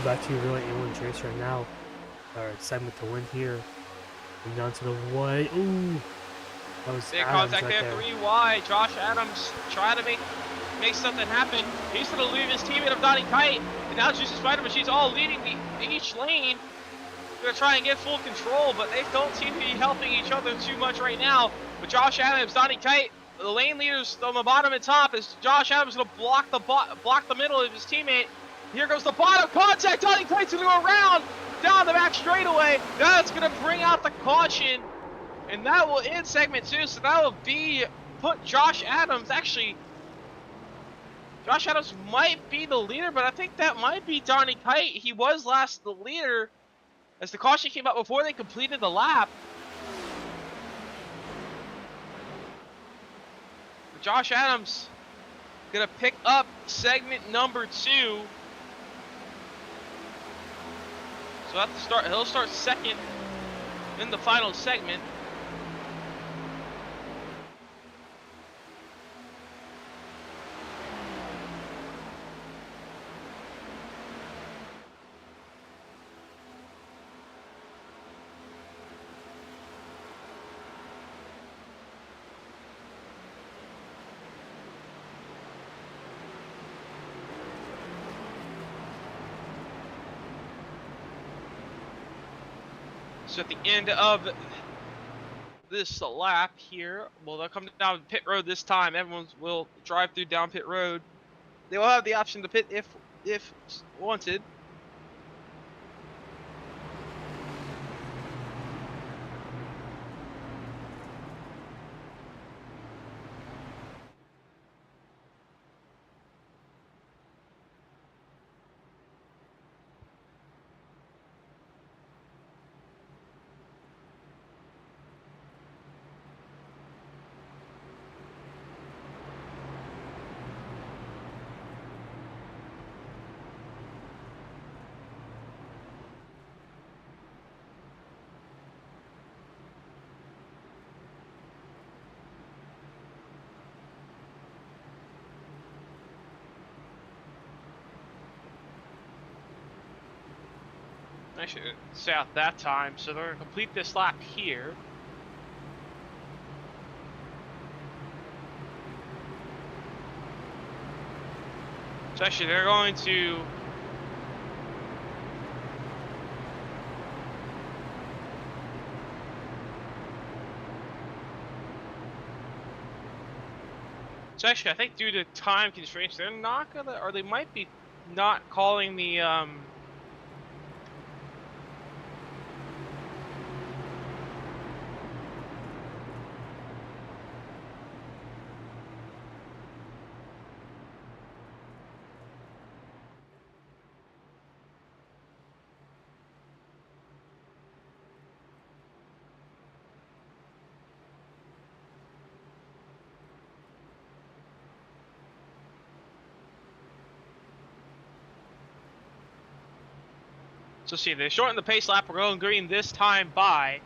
Back to your really A1 race right now. Our segment to win here. And down to the white. Ooh. That was big Adams contact right there, 3 wide. Josh Adams trying to make something happen. He's going to leave his teammate of Donnie Kite. And now GC Spider Machines all leading each lane. gonna try and get full control, but they don't seem to be helping each other too much right now. But Josh Adams, Donnie Kite, the lane leaders on the bottom and top, is Josh Adams gonna block the middle of his teammate. Here goes the bottom contact. Donnie Kite's gonna go around down the back straightaway. That's gonna bring out the caution, and that will end segment 2. So that will put Josh Adams. Actually, Josh Adams might be the leader, but I think that might be Donnie Kite. He was last the leader as the caution came out before they completed the lap. But Josh Adams gonna pick up segment number 2. So at the start, he'll start second in the final segment. So at the end of this lap here, well, they'll come down pit road this time. Everyone will drive through down pit road. They will have the option to pit if wanted. I should say out that time, so they're going to complete this lap here. So actually, they're going to I think due to time constraints, they're not gonna, or they might be not calling the So see, they shortened the pace lap. We're going green this time by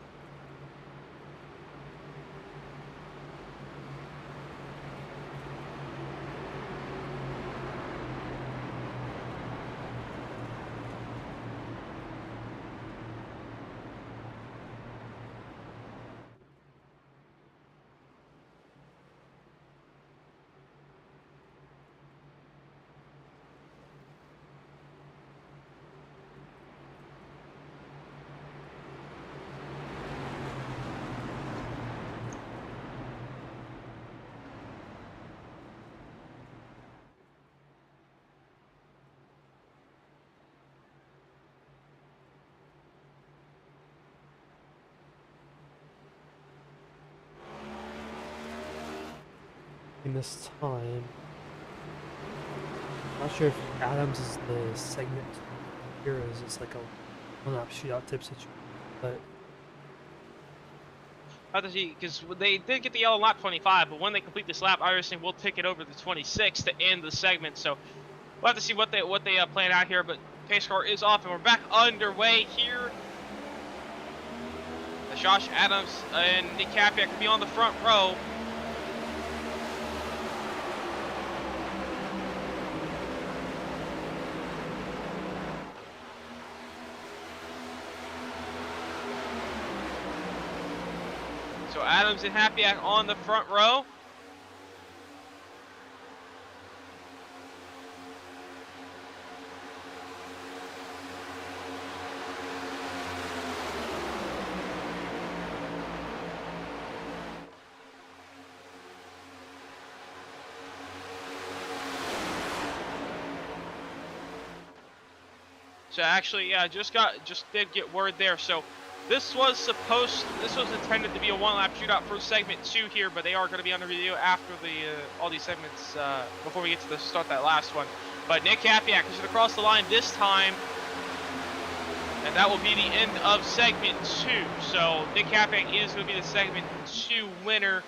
in this time. Not sure if Adams is the segment here, or is this like a one-up shootout type situation, but I have to see, because they did get the yellow lap 25, but when they complete this lap, Irising will take it over to 26 to end the segment. So we'll have to see what they plan out here. But pace car is off, and we're back underway here. Josh Adams and Nick Capiak will be on the front row. So Adams and Hapiak on the front row. So actually, yeah, just did get word there. So this was intended to be a one-lap shootout for segment 2 here, but they are going to be under review after the all these segments before we get to start that last one. But Nick Capiak is going to cross the line this time, and that will be the end of segment 2. So Nick Capiak is going to be the segment 2 winner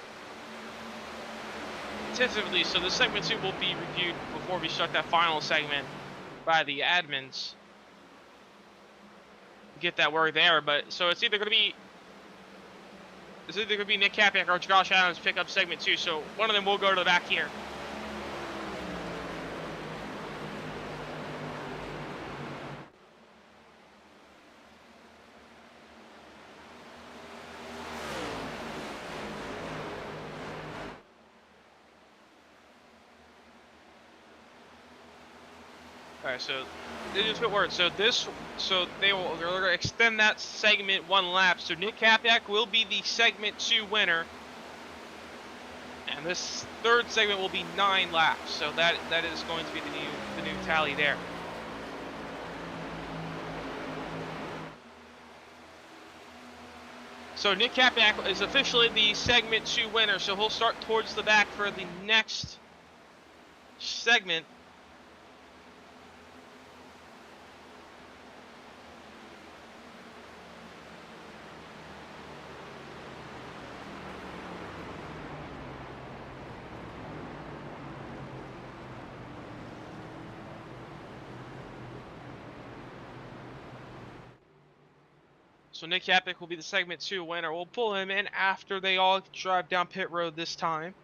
tentatively. So the segment 2 will be reviewed before we start that final segment by the admins. Get that word there, but so it's either gonna be Nick Capiak or Josh Adams pick up segment 2. So one of them will go to the back here. All right, so they just put word. So they're gonna extend that segment 1 lap. So Nick Capiak will be the segment 2 winner, and this third segment will be 9 laps. So that is going to be the new tally there. So Nick Capiak is officially the segment 2 winner. So he'll start towards the back for the next segment. So Nick Capiak will be the segment 2 winner. We'll pull him in after they all drive down pit road this time.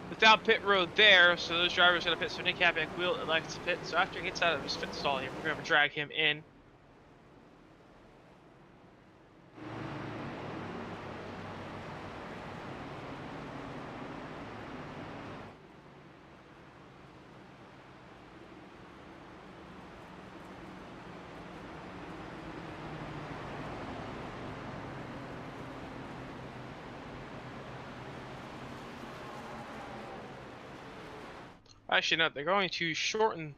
Without pit road there, so those drivers are going to pit. So Nick Capiak will elect to pit. So after he gets out of his pit stall here, we're going to drag him in. Actually, no, they're going to shorten.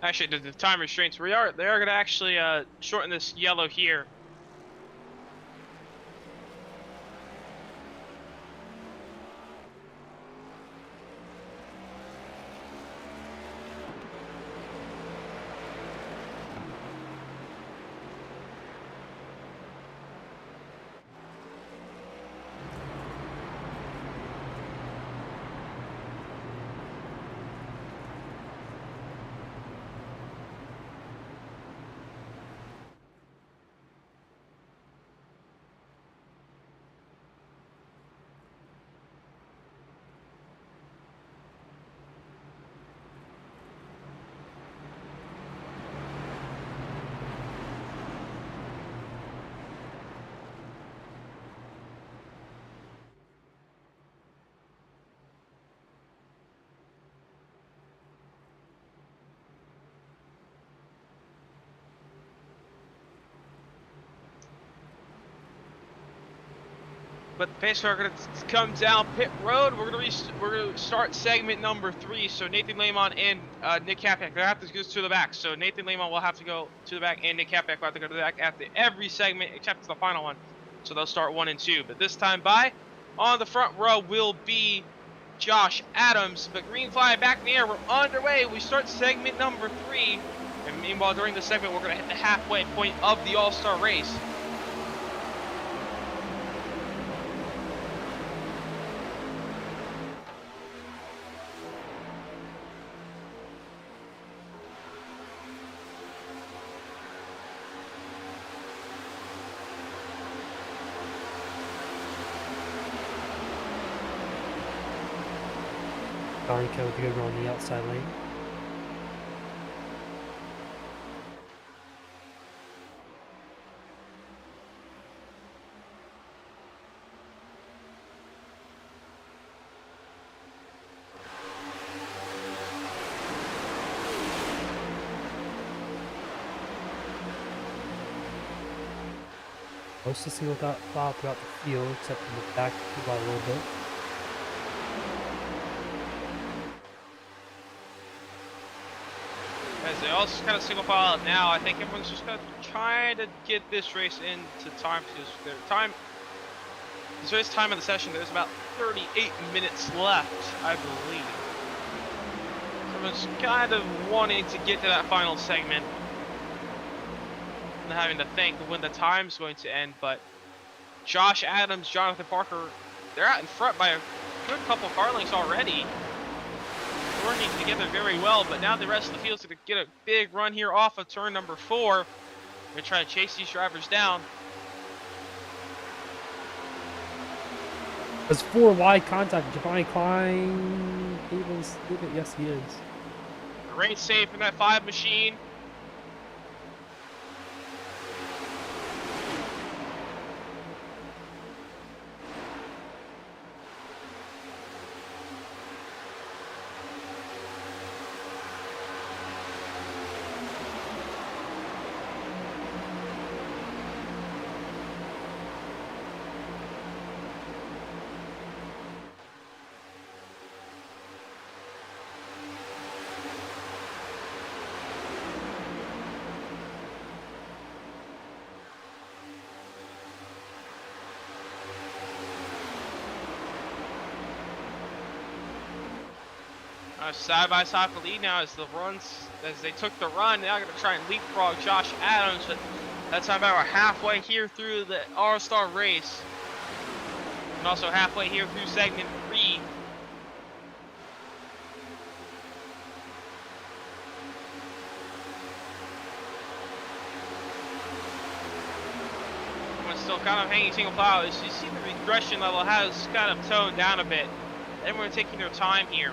Actually, the time restraints. They are going to actually shorten this yellow here. But the pace car are going to come down pit road. We're going to start segment number 3. So Nathan Lamont and Nick Capiak, they're going to have to go to the back. So Nathan Lamont will have to go to the back, and Nick Capiak will have to go to the back after every segment except for the final one. So they'll start 1 and 2. But this time on the front row will be Josh Adams, but green flag back in the air. We're underway. We start segment number 3. And meanwhile, during this segment, we're going to hit the halfway point of the All-Star race. Darnica with a good run on the outside lane. Most of the single file throughout the field, except in the back by a little bit. As they all kind of single file out now, I think everyone's just kind of trying to get this race into time. Because their time, this race time of the session, there's about 38 minutes left, I believe. Everyone's kind of wanting to get to that final segment, and having to think when the time's going to end. But Josh Adams, Jonathan Parker, they're out in front by a good couple car lengths already. Working together very well, but now the rest of the field's going to get a big run here off of turn number 4. They're going to try to chase these drivers down. There's 4 wide contact. Giovanni Klein able to sleep it? Yes, he is. Great save from that 5 machine. Side by side for lead now as they took the run. Now going to try and leapfrog Josh Adams, but that's about we're halfway here through the All-Star race, and also halfway here through segment 3. Everyone's still kind of hanging single file. As you see, the regression level has kind of toned down a bit. Everyone taking their time here.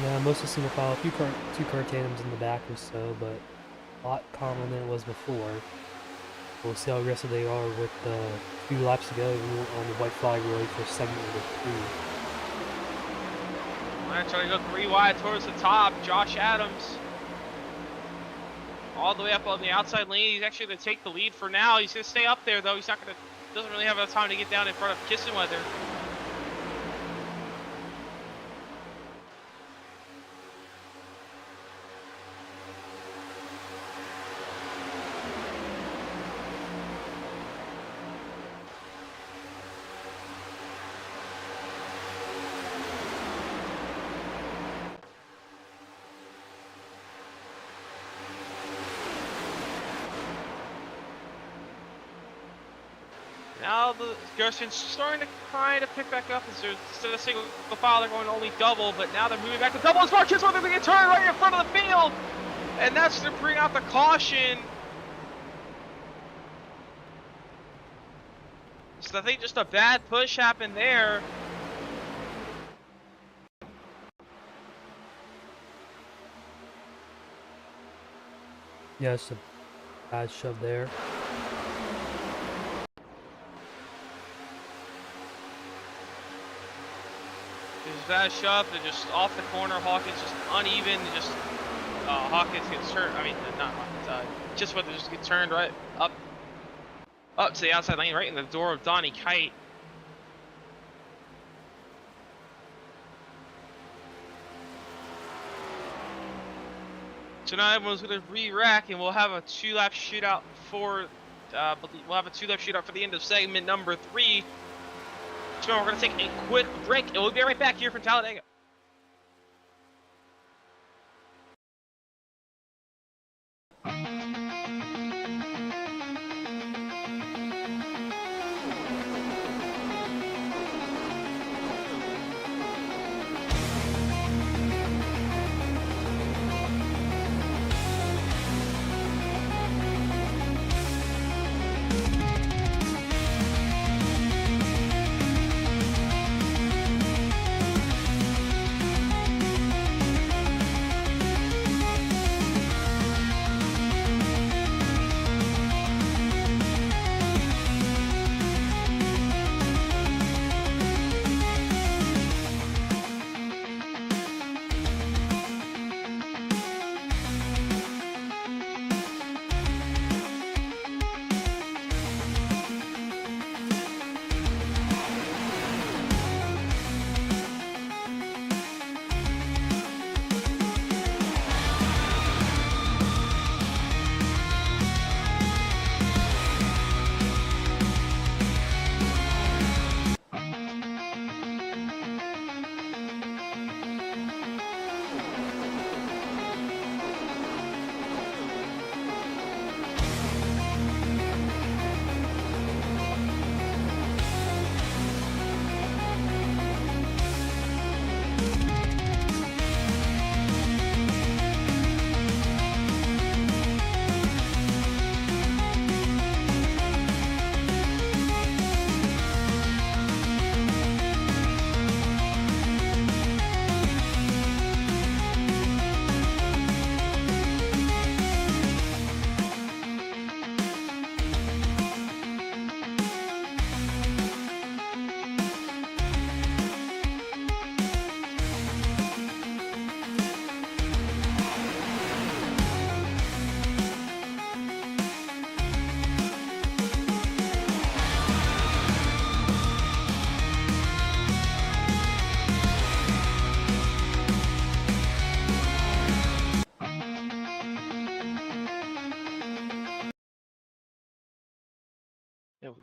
Yeah, mostly single file. A few two car tandems in the back or so, but a lot calmer than it was before. We'll see how aggressive they are with 2 laps to go on the white flag really for segment number 3. I'm trying to go 3 wide towards the top. Josh Adams all the way up on the outside lane. He's actually going to take the lead for now. He's going to stay up there though. He's not going to, doesn't really have enough time to get down in front of Kissenweather. Now the Gersten's starting to kind of pick back up as they're instead of single file, they're going only double, but now they're moving back to double as Marquez whether they get turned right in front of the field. And that's to bring out the caution. So I think just a bad push happened there. Yeah, it's a bad shove there. just bad shove. They're just off the corner. Hawkins just uneven. Just Hawkins gets turned. I mean, not Hawkins. Just what they just get turned right up to the outside lane, right in the door of Donnie Kite. So now everyone's gonna re-rack, and we'll have a 2-lap shootout for. We'll have a 2-lap shootout for the end of segment number 3. So we're gonna take a quick break, and we'll be right back here from Talladega.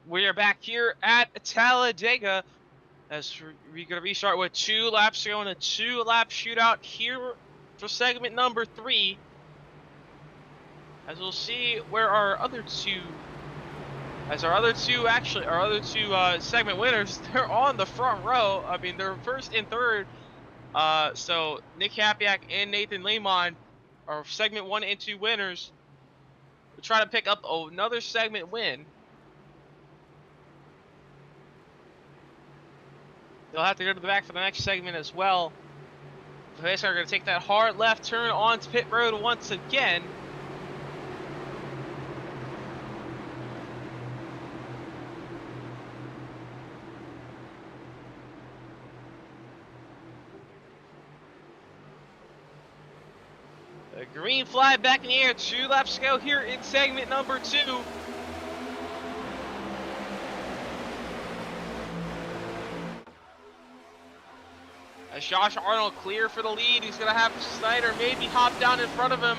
We are back here at Talladega as we're going to restart with 2 laps to go in a 2-lap shootout here for segment number 3. As we'll see where our other two segment winners, they're on the front row. I mean, they're first and third. So Nick Hapiak and Nathan Lemon are segment 1 and 2 winners. We'll try to pick up another segment win. They'll have to go to the back for the next segment as well. The ASR are going to take that hard left turn onto pit road once again. A green flag back in the air. 2 laps to go here in segment number 2. As Josh Arnold clear for the lead, he's going to have Snyder maybe hop down in front of him.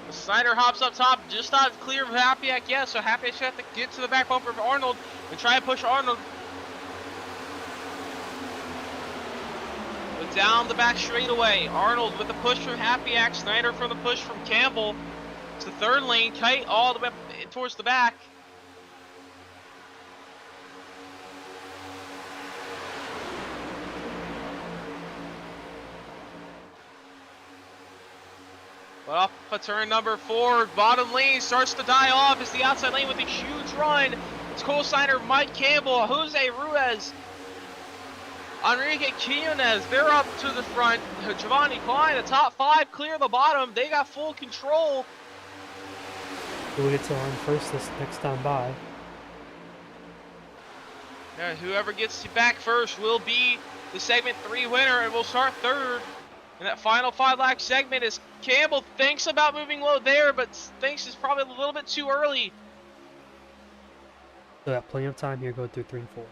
Snyder hops up top, just not clear of Hapiak yet, so Hapiak should have to get to the back bumper of Arnold and try and push Arnold. But down the back straightaway, Arnold with the push from Hapiak, Snyder from the push from Campbell. It's the third lane, Kite all the way towards the back. But off of turn number 4, bottom lane starts to die off. It's the outside lane with a huge run. It's Cole Snyder, Mike Campbell, Jose Ruiz, Enrique Quinones. They're up to the front. Giovanni Klein, the top 5 clear the bottom. They got full control. We'll get to on first this next time by. Whoever gets you back first will be the segment 3 winner, and we'll start third. And that final 5-lap segment is Campbell thinks about moving low there, but thinks it's probably a little bit too early. So got plenty of time here, go through 3 and 4.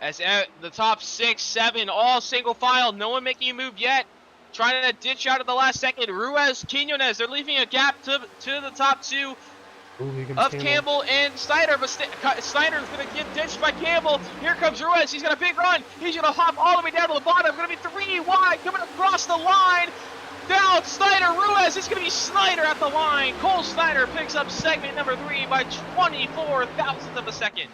As the top 6, 7, all single file, no one making a move yet. Trying to ditch out at the last second. Ruiz, Quinones, they're leaving a gap to the top 2 Ooh, here comes of Campbell and Snyder, but Snyder's going to get ditched by Campbell. Here comes Ruiz. He's got a big run. He's going to hop all the way down to the bottom. Going to be 3 wide, coming across the line. Down Snyder, Ruiz. It's going to be Snyder at the line. Cole Snyder picks up segment number 3 by 24 thousandths of a second.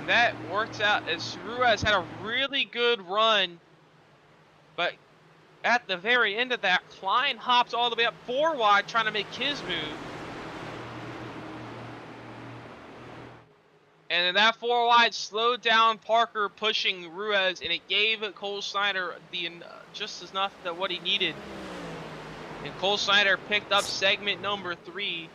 That works out as Ruiz had a really good run, but at the very end of that, Klein hops all the way up 4 wide trying to make his move. And then that 4 wide slowed down Parker pushing Ruiz, and it gave Cole Snyder the just enough that what he needed. And Cole Snyder picked up segment number 3.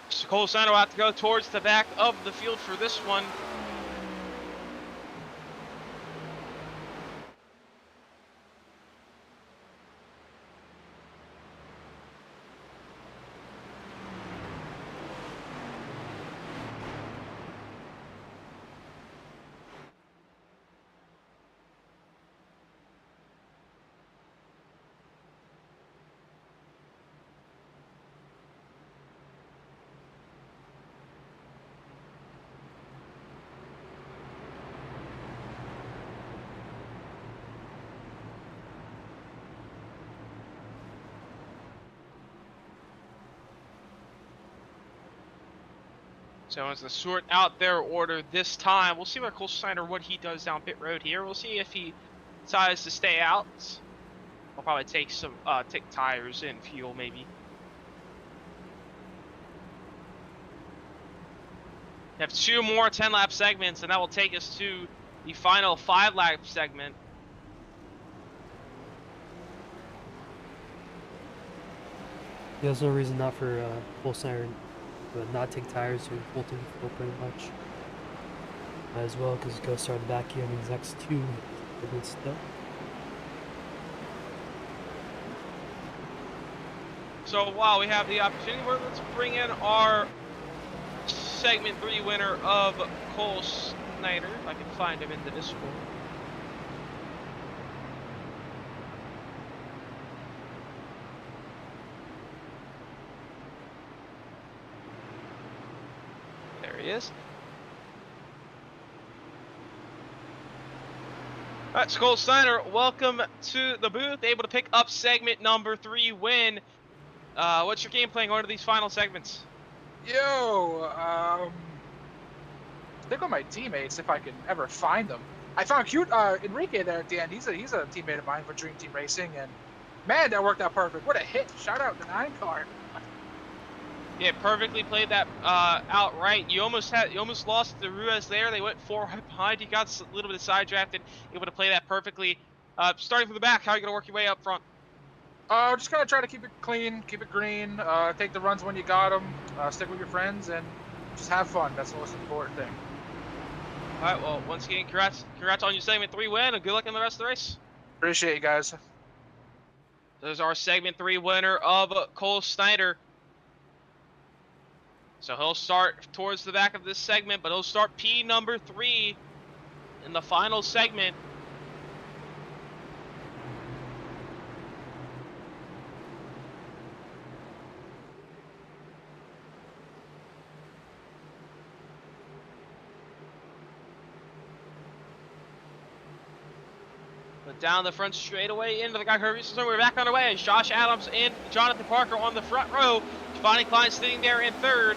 So Cole Snyder will have to go towards the back of the field for this one. So as to sort out their order this time, we'll see what Cole Snyder, what he does down pit road here. We'll see if he decides to stay out. I'll probably take some take tires and fuel maybe. We have 2 more 10-lap segments, and that will take us to the final 5-lap segment. There's no reason not for Cole Snyder to not take tires to full tank fuel pretty much. Might as well, because he's going to start back here in these next 2 segments still. So while we have the opportunity, let's bring in our segment 3 winner of Cole Snyder, if I can find him in the Discord. There he is. All right, so Cole Snyder, welcome to the booth. Able to pick up segment number 3 win. What's your game plan going to these final segments? Yo, stick with my teammates if I can ever find them. I found cute Enrique there at the end. He's a teammate of mine for Dream Team Racing, and man, that worked out perfect. What a hit! Shout out the 9 car. Yeah, perfectly played that outright. You almost lost the Ruiz there. They went 4 behind. You got a little bit of side drafted, able to play that perfectly. Starting from the back, how are you gonna work your way up front? Just gonna try to keep it clean, keep it green. Take the runs when you got them. Stick with your friends and just have fun. That's the most important thing. All right. Well, once again, congrats on your segment 3 win, and good luck in the rest of the race. Appreciate you guys. There's our segment 3 winner of Cole Snyder. So he'll start towards the back of this segment, but he'll start P number 3 in the final segment. Down the front straightaway into the guy curve. So we're back on the way as Josh Adams and Jonathan Parker on the front row. Giovanni Klein sitting there in third.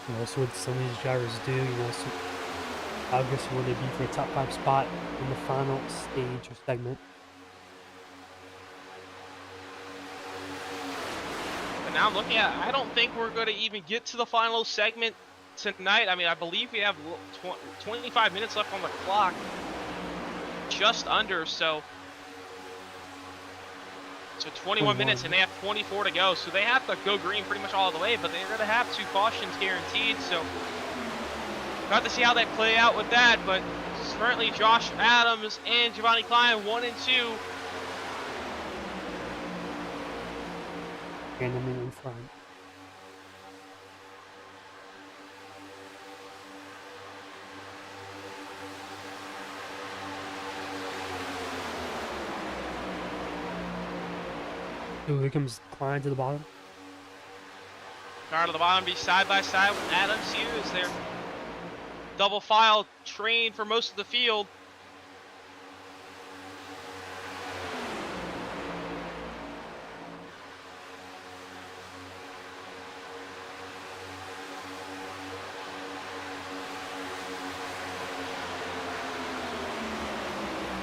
You know, that's what some of these drivers do. You know, so obviously want to be for a top 5 spot in the final stage or segment. But now I'm looking at, I don't think we're going to even get to the final segment tonight. I mean, I believe we have 25 minutes left on the clock. Just under, so 21 minutes, and they have 24 to go. So they have to go green pretty much all the way, but they're going to have 2 cautions guaranteed. So we'll have to see how they play out with that. But currently, Josh Adams and Giovanni Klein 1 and 2. And them in front. Ooh, here comes Klein to the bottom. Car to the bottom, be side by side with Adams here as they're double file train for most of the field.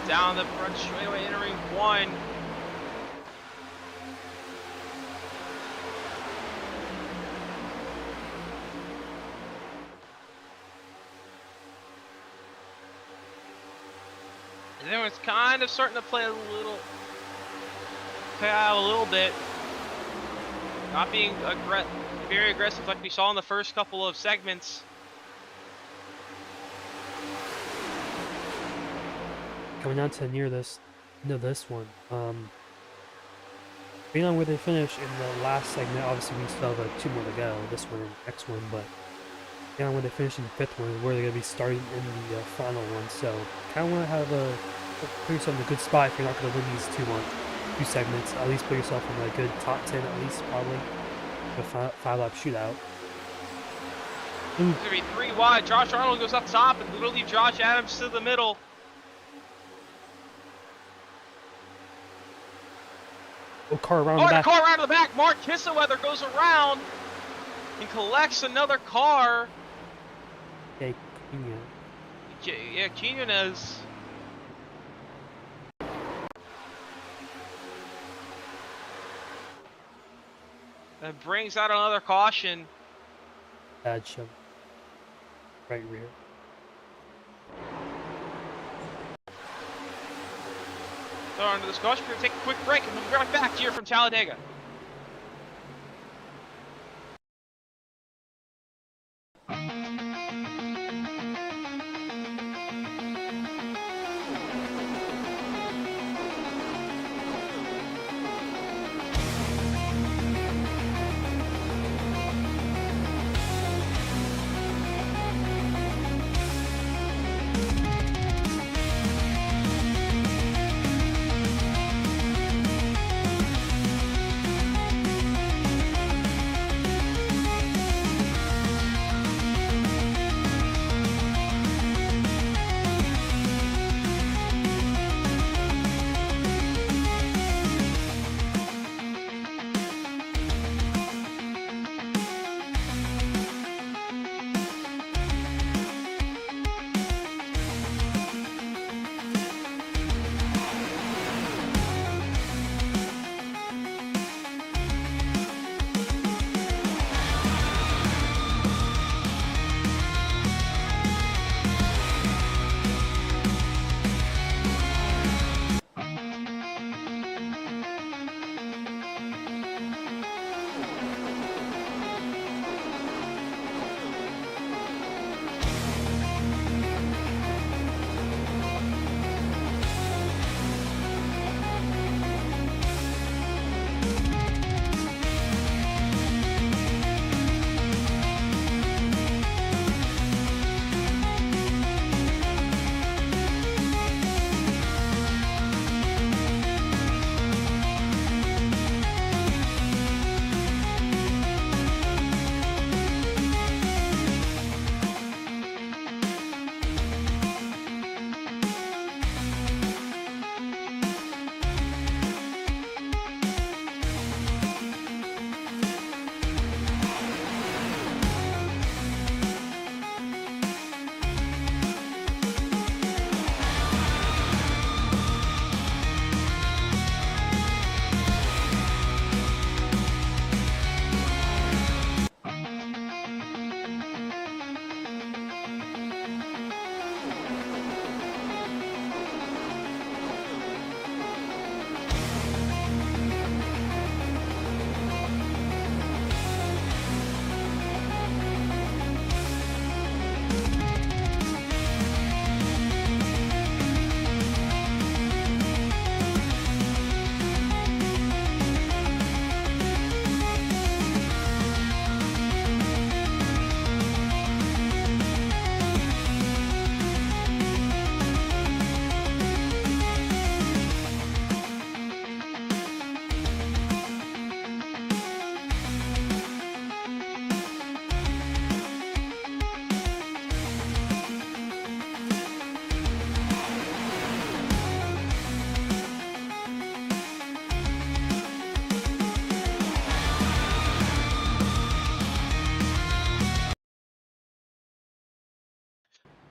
Down the front straightaway, entering 1. And then it's kind of starting to play out a little bit. Not being very aggressive like we saw in the first couple of segments. Coming down to near this one. Depending on where they finish in the last segment, obviously we still have 2 more to go. This one and the next one, but depending on where they finish in the 5th one, where they're gonna be starting in the final one. So kind of want to have put yourself in a good spot if you're not going to win these 2 segments. At least put yourself in a good top 10 at least, probably. A 5-lap shootout. It's going to be 3 wide. Josh Arnold goes up top and it'll leave Josh Adams to the middle. Oh, car around Oh, the and back. a car around to the back. Mark Kisseweather goes around and collects another car. Okay, Yeah, Quinones. That brings out another caution. bad shove. Right rear. So under this caution, we're going to take a quick break and we'll be right back here from Talladega.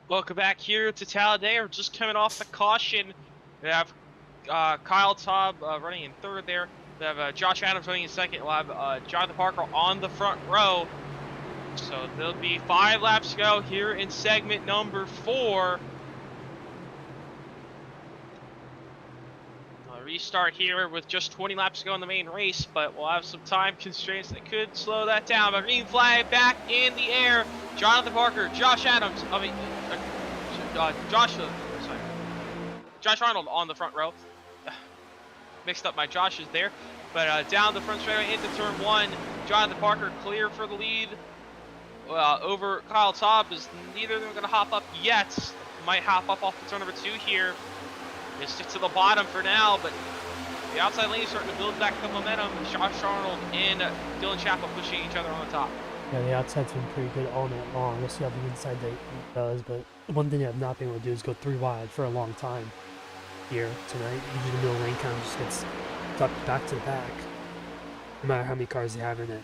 Welcome back here to Talladega. We're just coming off the caution. We have Kyle Taub running in third there. We have Josh Adams running in second. We'll have Jonathan Parker on the front row. So there'll be 5 laps to go here in segment number 4. Restart here with just 20 laps to go in the main race, but we'll have some time constraints that could slow that down. But green flag back in the air. Jonathan Parker, Josh Adams, Josh Arnold on the front row. Mixed up my Joshes there. But down the front straightaway into turn 1. Jonathan Parker clear for the lead over Kyle Taub, as neither of them are going to hop up yet. Might hop up off the turn number 2 here. They stick to the bottom for now, but the outside lane is starting to build back the momentum. Josh Arnold and Dylan Chapel pushing each other on the top. Yeah, the outside's been pretty good all night long. We'll see how the inside does, but one thing I've not been able to do is go 3 wide for a long time here tonight. Usually the middle lane kind of just gets tucked back to the back, no matter how many cars you have in it.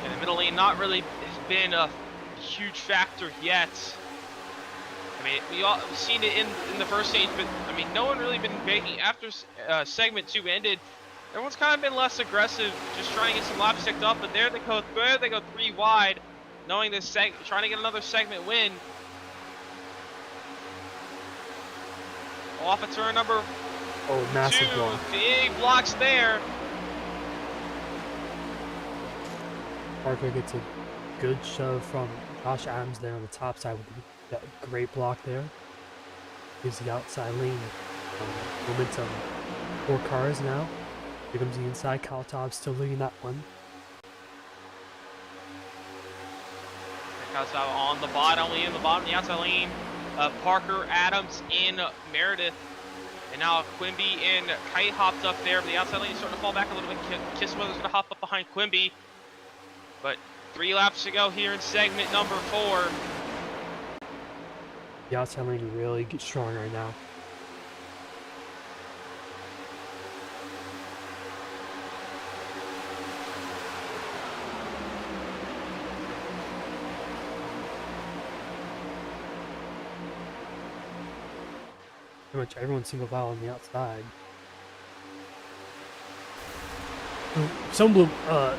And the middle lane not really been a huge factor yet. I mean, we've seen it in the first stage, but I mean, no one really been making after segment 2 ended. Everyone's kind of been less aggressive, just trying to get some laps ticked up. But there they go 3 wide, knowing this trying to get another segment win. Off of turn number 2, block. big blocks there. Parker gets a good shove from Josh Adams there on the top side with that great block there. Gives the outside lane momentum. 4 cars now. Here comes the inside. Kyle Taub still leading that one. Kyle Taub on the bottom, leading the bottom, the outside lane. Parker, Adams, and Meredith. And now Quimby and Kite hopped up there, but the outside lane is starting to fall back a little bit. Kissweather's going to hop up behind Quimby. But 3 laps to go here in segment number 4. The outside lane really gets strong right now. Pretty much everyone's single file on the outside.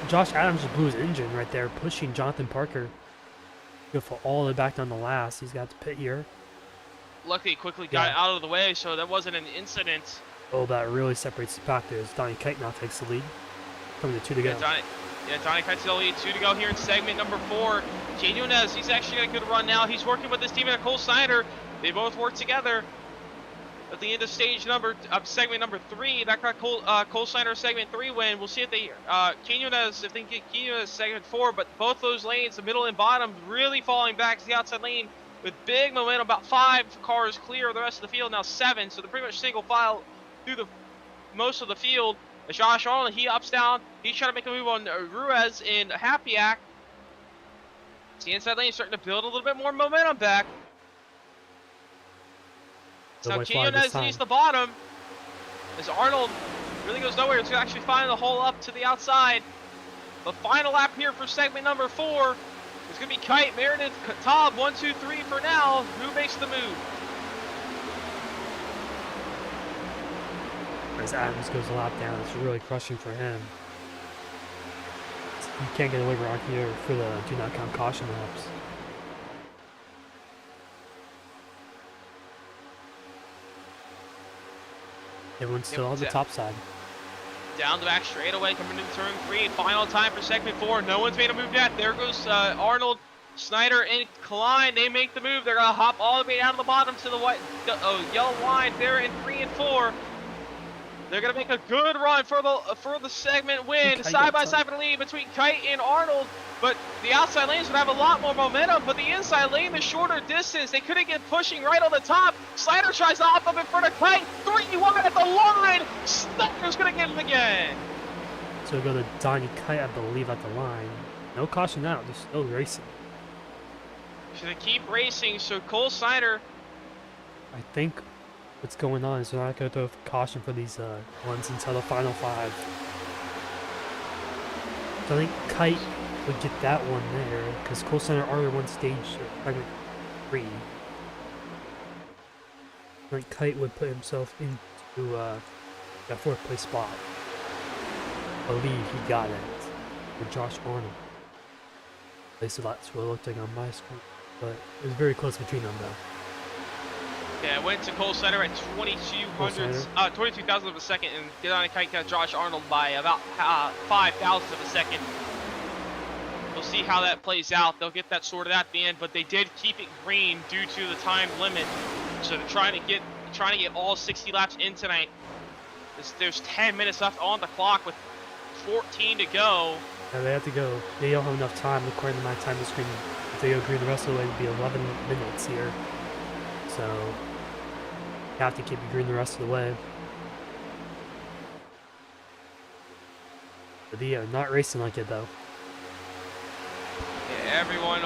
Josh Adams just blew his engine right there, pushing Jonathan Parker. Go for all the way back down the last. He's got to pit here. Luckily, he quickly got out of the way, so that wasn't an incident. Oh, that really separates the pack there. Donnie Kite now takes the lead. Coming to 2 to go. Donnie Kite's the lead. 2 to go here in segment number 4. Jay Nunez, he's actually got a good run now. He's working with his teammate Cole Snyder. They both work together. At the end of segment number 3, that got Cole Snyder segment 3 win. We'll see if they Quinones, if they can get Quinones segment 4, but both those lanes, the middle and bottom, really falling back to the outside lane with big momentum. About 5 cars clear of the rest of the field, now 7, so they're pretty much single file through the most of the field. Josh Arnold, he ups down, he's trying to make a move on Ruiz in Happy-Ack. The inside lane is starting to build a little bit more momentum back. So Quinones needs the bottom, as Arnold really goes nowhere. It's going to actually find the hole up to the outside. The final lap here for segment number 4 is going to be Kite, Meredith, Taub, 1, 2, 3 for now. Who makes the move? As Adams goes a lap down, it's really crushing for him. You can't get away with here for the do not count caution laps. Everyone's still on the top side. Down the back straightaway, coming into turn 3. Final time for segment 4. No one's made a move yet. There goes Arnold, Snyder, and Klein. They make the move. They're going to hop all the way down to the bottom to the yellow line there in 3 and 4. They're going to make a good run for the segment win. Side by side for the lead between Kite and Arnold. But the outside lanes would have a lot more momentum. But the inside lane, the shorter distance, they couldn't get pushing right on the top. Snyder tries to hop up in front of Kite. 3 wide at the line. Snyder's going to get him again. So we go to Donnie Kite, I believe, at the line. No caution out. They're still racing. So they keep racing. So Cole Snyder. I think what's going on is they're not going to throw caution for these ones until the final 5. So I think Kite would get that one there, because Cole Center already won stage segment 3. Like Kite would put himself into that 4th place spot. I believe he got it with Josh Arnold. At least that's what it looked like on my screen, but it was very close between them though. Yeah, went to Cole Center at 22,000 of a second, and Donnie Kite got Josh Arnold by about 5,000 of a second. We'll see how that plays out. They'll get that sorted out at the end, but they did keep it green due to the time limit. So they're trying to get all 60 laps in tonight. There's 10 minutes left on the clock with 14 to go. Yeah, they have to go. They don't have enough time according to my time to screen. If they go green the rest of the way, it'd be 11 minutes here. So you have to keep it green the rest of the way. But they are not racing like it though. Yeah, everyone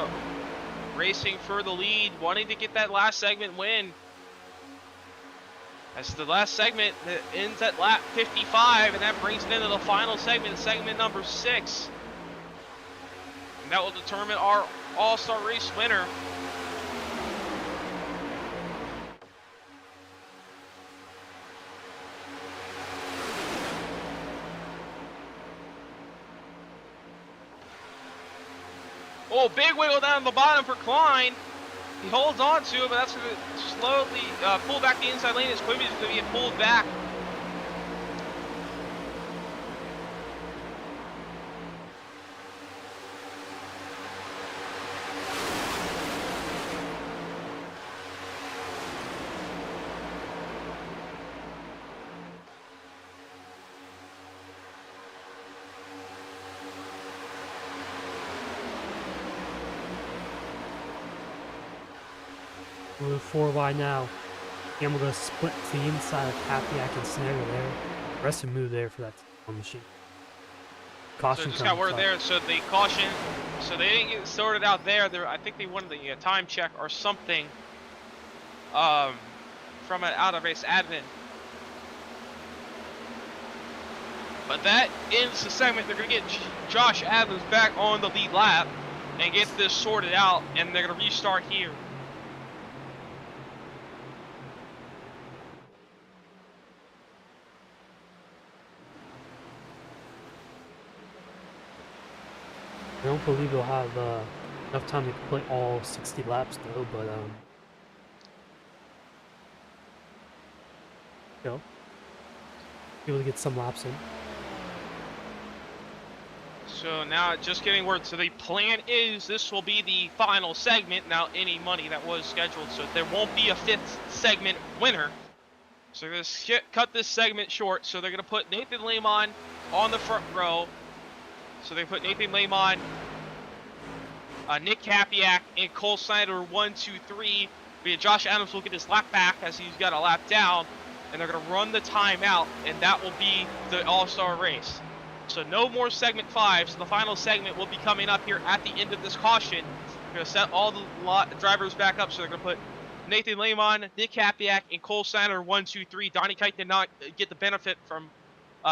racing for the lead, wanting to get that last segment win. That's the last segment that ends at lap 55, and that brings it into the final segment, segment number 6. And that will determine our All-Star Race winner. Oh, big wiggle down the bottom for Klein. He holds on to it, but that's going to slowly pull back the inside lane. His equipment is going to get pulled back. We're 4 wide now. And we're going to split to the inside of Capiak and Snare there. The rest of move there for that machine. Caution So just got word comes there. So the caution, so they didn't get sorted out there. I think they wanted the time check or something from an out of race admin. But that ends the segment. They're going to get Josh Adams back on the lead lap and get this sorted out, and they're going to restart here. I don't believe they'll have enough time to complete all 60 laps though, but you know, be able to get some laps in. So now just getting word. So the plan is this will be the final segment. Now any money that was scheduled, so there won't be a 5th segment winner. So they're going to cut this segment short. So they're going to put Nathan Lemon on the front row. So they put Nathan Lemon, Nick Capiak, and Cole Snyder 1, 2, 3. But Josh Adams will get his lap back as he's got a lap down, and they're going to run the timeout, and that will be the All-Star race. So no more segment 5. So the final segment will be coming up here at the end of this caution. They're going to set all the drivers back up. So they're going to put Nathan Lemon, Nick Capiak, and Cole Snyder 1, 2, 3. Donnie Kite did not get the benefit from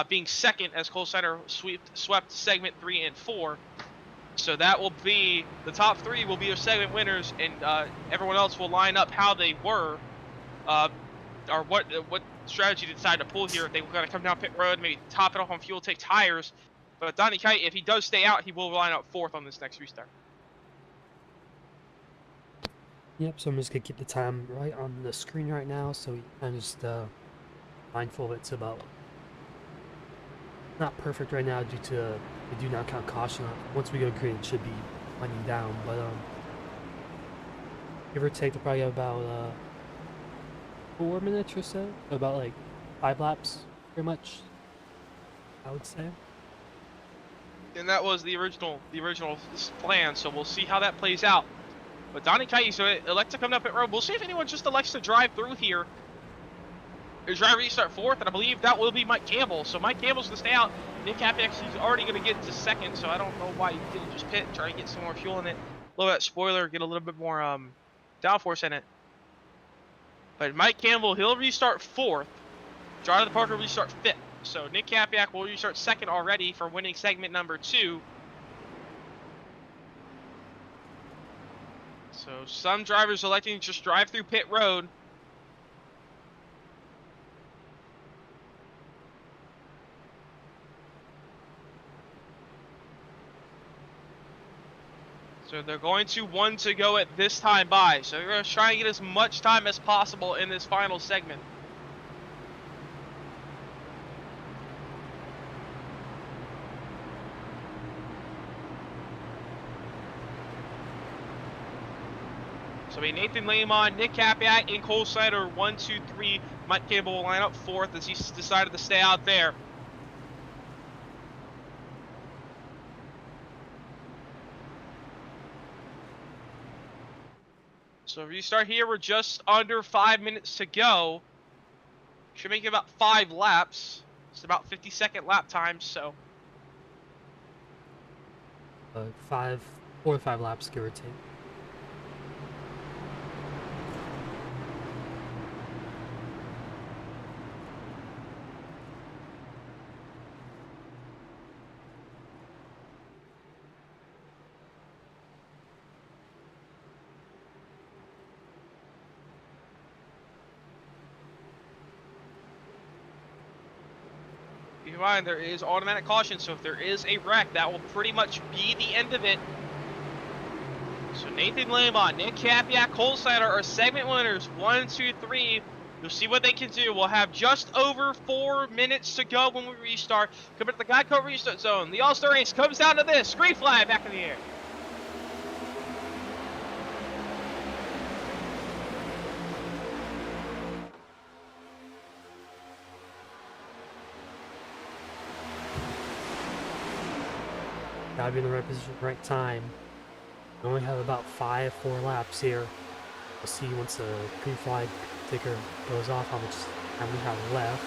being second as Cole Snyder swept segment 3 and 4. So that will be the top 3 will be your segment winners, and everyone else will line up how they were, or what strategy to decide to pull here. If they were going to come down pit road, maybe top it off on fuel, take tires. But Donnie Kite, if he does stay out, he will line up 4th on this next restart. Yep, so I'm just gonna keep the time right on the screen right now, so I'm just mindful of it's about not perfect right now due to they do not count caution. Once we go green, it should be winding down, but give or take, they'll probably have about 4 minutes or so, about like 5 laps, pretty much, I would say. And that was the original plan, so we'll see how that plays out. But Donnie Kite, so elect to come up pit road. We'll see if anyone just elects to drive through here. His driver restart 4th, and I believe that will be Mike Campbell. So Mike Campbell's going to stay out. Nick Capex, he's already going to get to 2nd, so I don't know why he didn't just pit, try to get some more fuel in it. Lower that spoiler, get a little bit more downforce in it. But Mike Campbell, he'll restart 4th. Jonathan Parker will restart 5th. So Nick Capiak will restart 2nd already for winning segment number 2. So some drivers electing to just drive through pit road. So they're going to 1 to go at this time by. So they're going to try and get as much time as possible in this final segment. So Nathan Lamont, Nick Capiak, and Cole Snyder, 1, 2, 3. Mike Campbell will line up 4th as he decided to stay out there. So restart here, we're just under 5 minutes to go. Should make it about 5 laps. It's about 50-second lap time, so. 4 or 5 laps, give or take. Keep in mind, there is automatic caution, so if there is a wreck, that will pretty much be the end of it. So Nathan Lamont, Nick Capiak, Cole Snyder are segment winners, 1, 2, 3. You'll see what they can do. We'll have just over 4 minutes to go when we restart. Come to the Geico restart zone. The All-Star race comes down to this. Green flag back in the air. Gotta be in the right position at the right time. We only have about 4 laps here. We'll see once the green flag ticker goes off how much time we have left.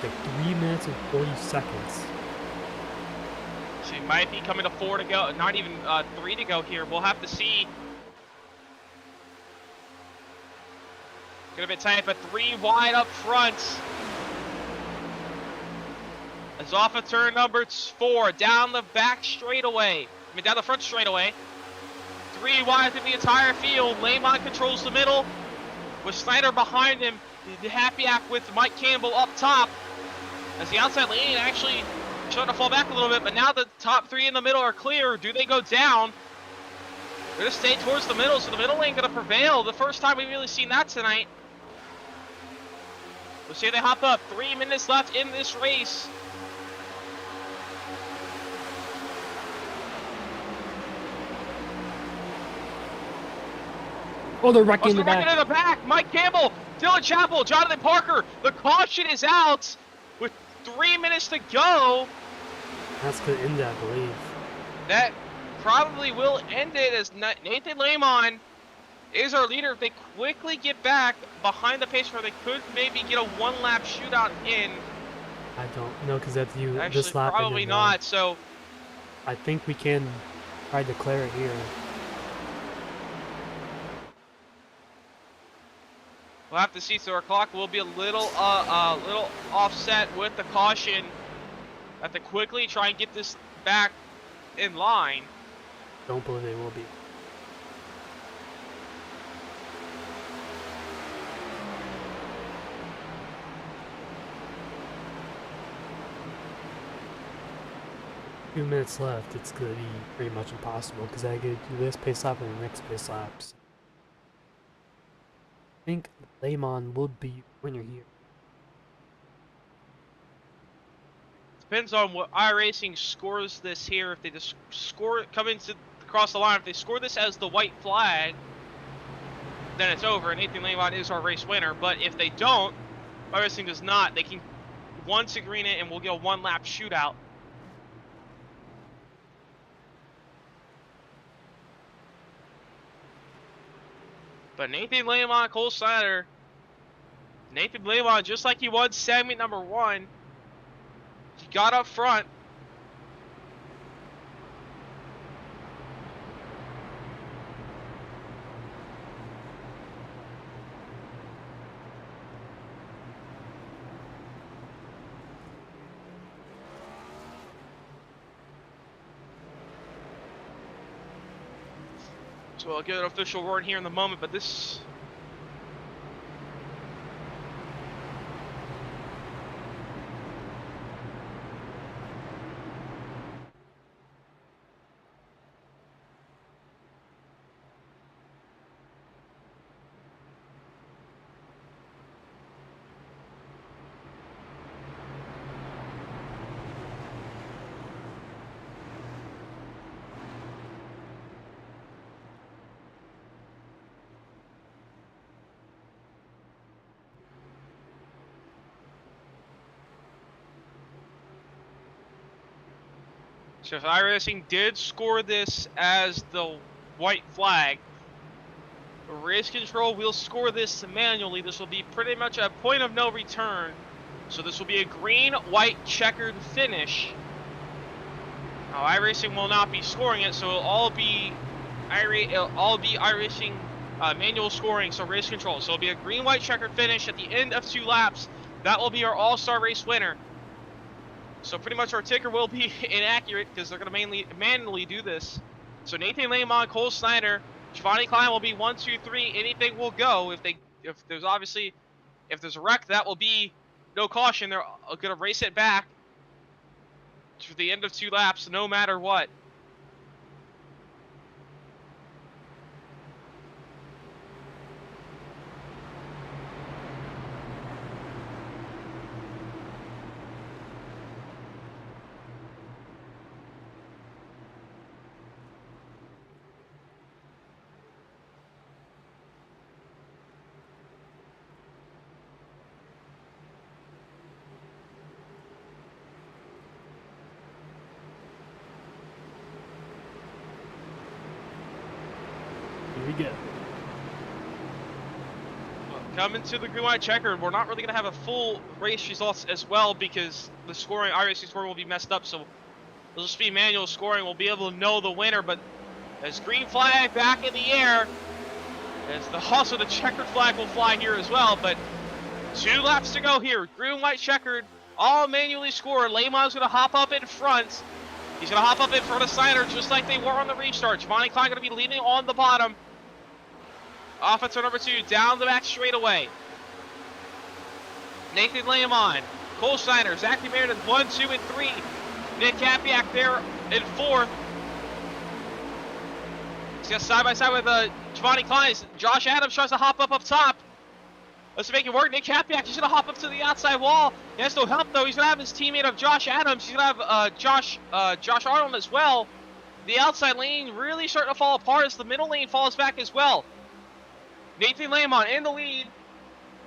Like 3 minutes and 40 seconds. So he might be coming to 4 to go, not even 3 to go here. We'll have to see. Gonna be tight, but 3 wide up front. As off of turn number 4, down the back straightaway. Down the front straightaway. 3 wide through the entire field. Lamont controls the middle, with Snyder behind him. The Capiak with Mike Campbell up top. As the outside lane actually starting to fall back a little bit, but now the top 3 in the middle are clear. Do they go down? They're going to stay towards the middle, so the middle lane going to prevail. The first time we've really seen that tonight. We'll see if they hop up. 3 minutes left in this race. Oh, they're wrecking the back. In the back. Mike Campbell, Dylan Chappell, Jonathan Parker. The caution is out with 3 minutes to go. That's gonna end it, I believe. That probably will end it as Nathan Lamont is our leader. If they quickly get back behind the pace car, they could maybe get a 1-lap shootout in. I don't know, because that's you. Actually, this lap probably ended, not. So I think we can try to declare it here. we'll have to see. So our clock will be a little offset with the caution. Have to quickly try and get this back in line. Don't believe they will be. Few minutes left. It's gonna be pretty much impossible because I get to do this pace lap and the next pace laps. I think Lamont would be winner here. Depends on what iRacing scores this here. If they just score it coming to across the line, if they score this as the white flag, then it's over. And Nathan Lamont is our race winner. But if they don't, iRacing does not. They can once green it, and we'll get a 1-lap shootout. But Nathan Lamont, Cole Snyder. Nathan Lamont, just like he won segment number 1, he got up front. So I'll get an official word here in the moment, but this... So if iRacing did score this as the white flag, Race Control will score this manually. This will be pretty much a point of no return. So this will be a green, white, checkered finish. Now iRacing will not be scoring it, so it'll all be iRacing manual scoring, so Race Control. So it'll be a green, white, checkered finish at the end of 2 laps. That will be our all-star race winner. So pretty much our ticker will be inaccurate because they're going to manually do this. So Nathan Lamont, Cole Snyder, Giovanni Klein will be 1, 2, 3. Anything will go. If there's a wreck, that will be no caution. They're going to race it back to the end of 2 laps, no matter what. Here we go. Coming to the green white checkered, we're not really going to have a full race results as well because the scoring, iRacing scoring will be messed up. So it'll just be manual scoring. We'll be able to know the winner, but as green flag back in the air, also the checkered flag will fly here as well. But 2 laps to go here. Green white checkered, all manually scored. Lamon's going to hop up in front. He's going to hop up in front of Snyder just like they were on the restart. Giovanni Klein going to be leading on the bottom. Offensive number 2 down the back straightaway. Nathan Lamont, Cole Snyder, Zachary Meredith 1, 2, and 3. Nick Kapiak there in 4th. He's got side by side with Giovanni Klein. Josh Adams tries to hop up top. Let's make it work. Nick Kapiak, he's going to hop up to the outside wall. He has no help, though. He's going to have his teammate of Josh Adams. He's going to have Josh Arnold as well. The outside lane really starting to fall apart as the middle lane falls back as well. Nathan Lamont in the lead.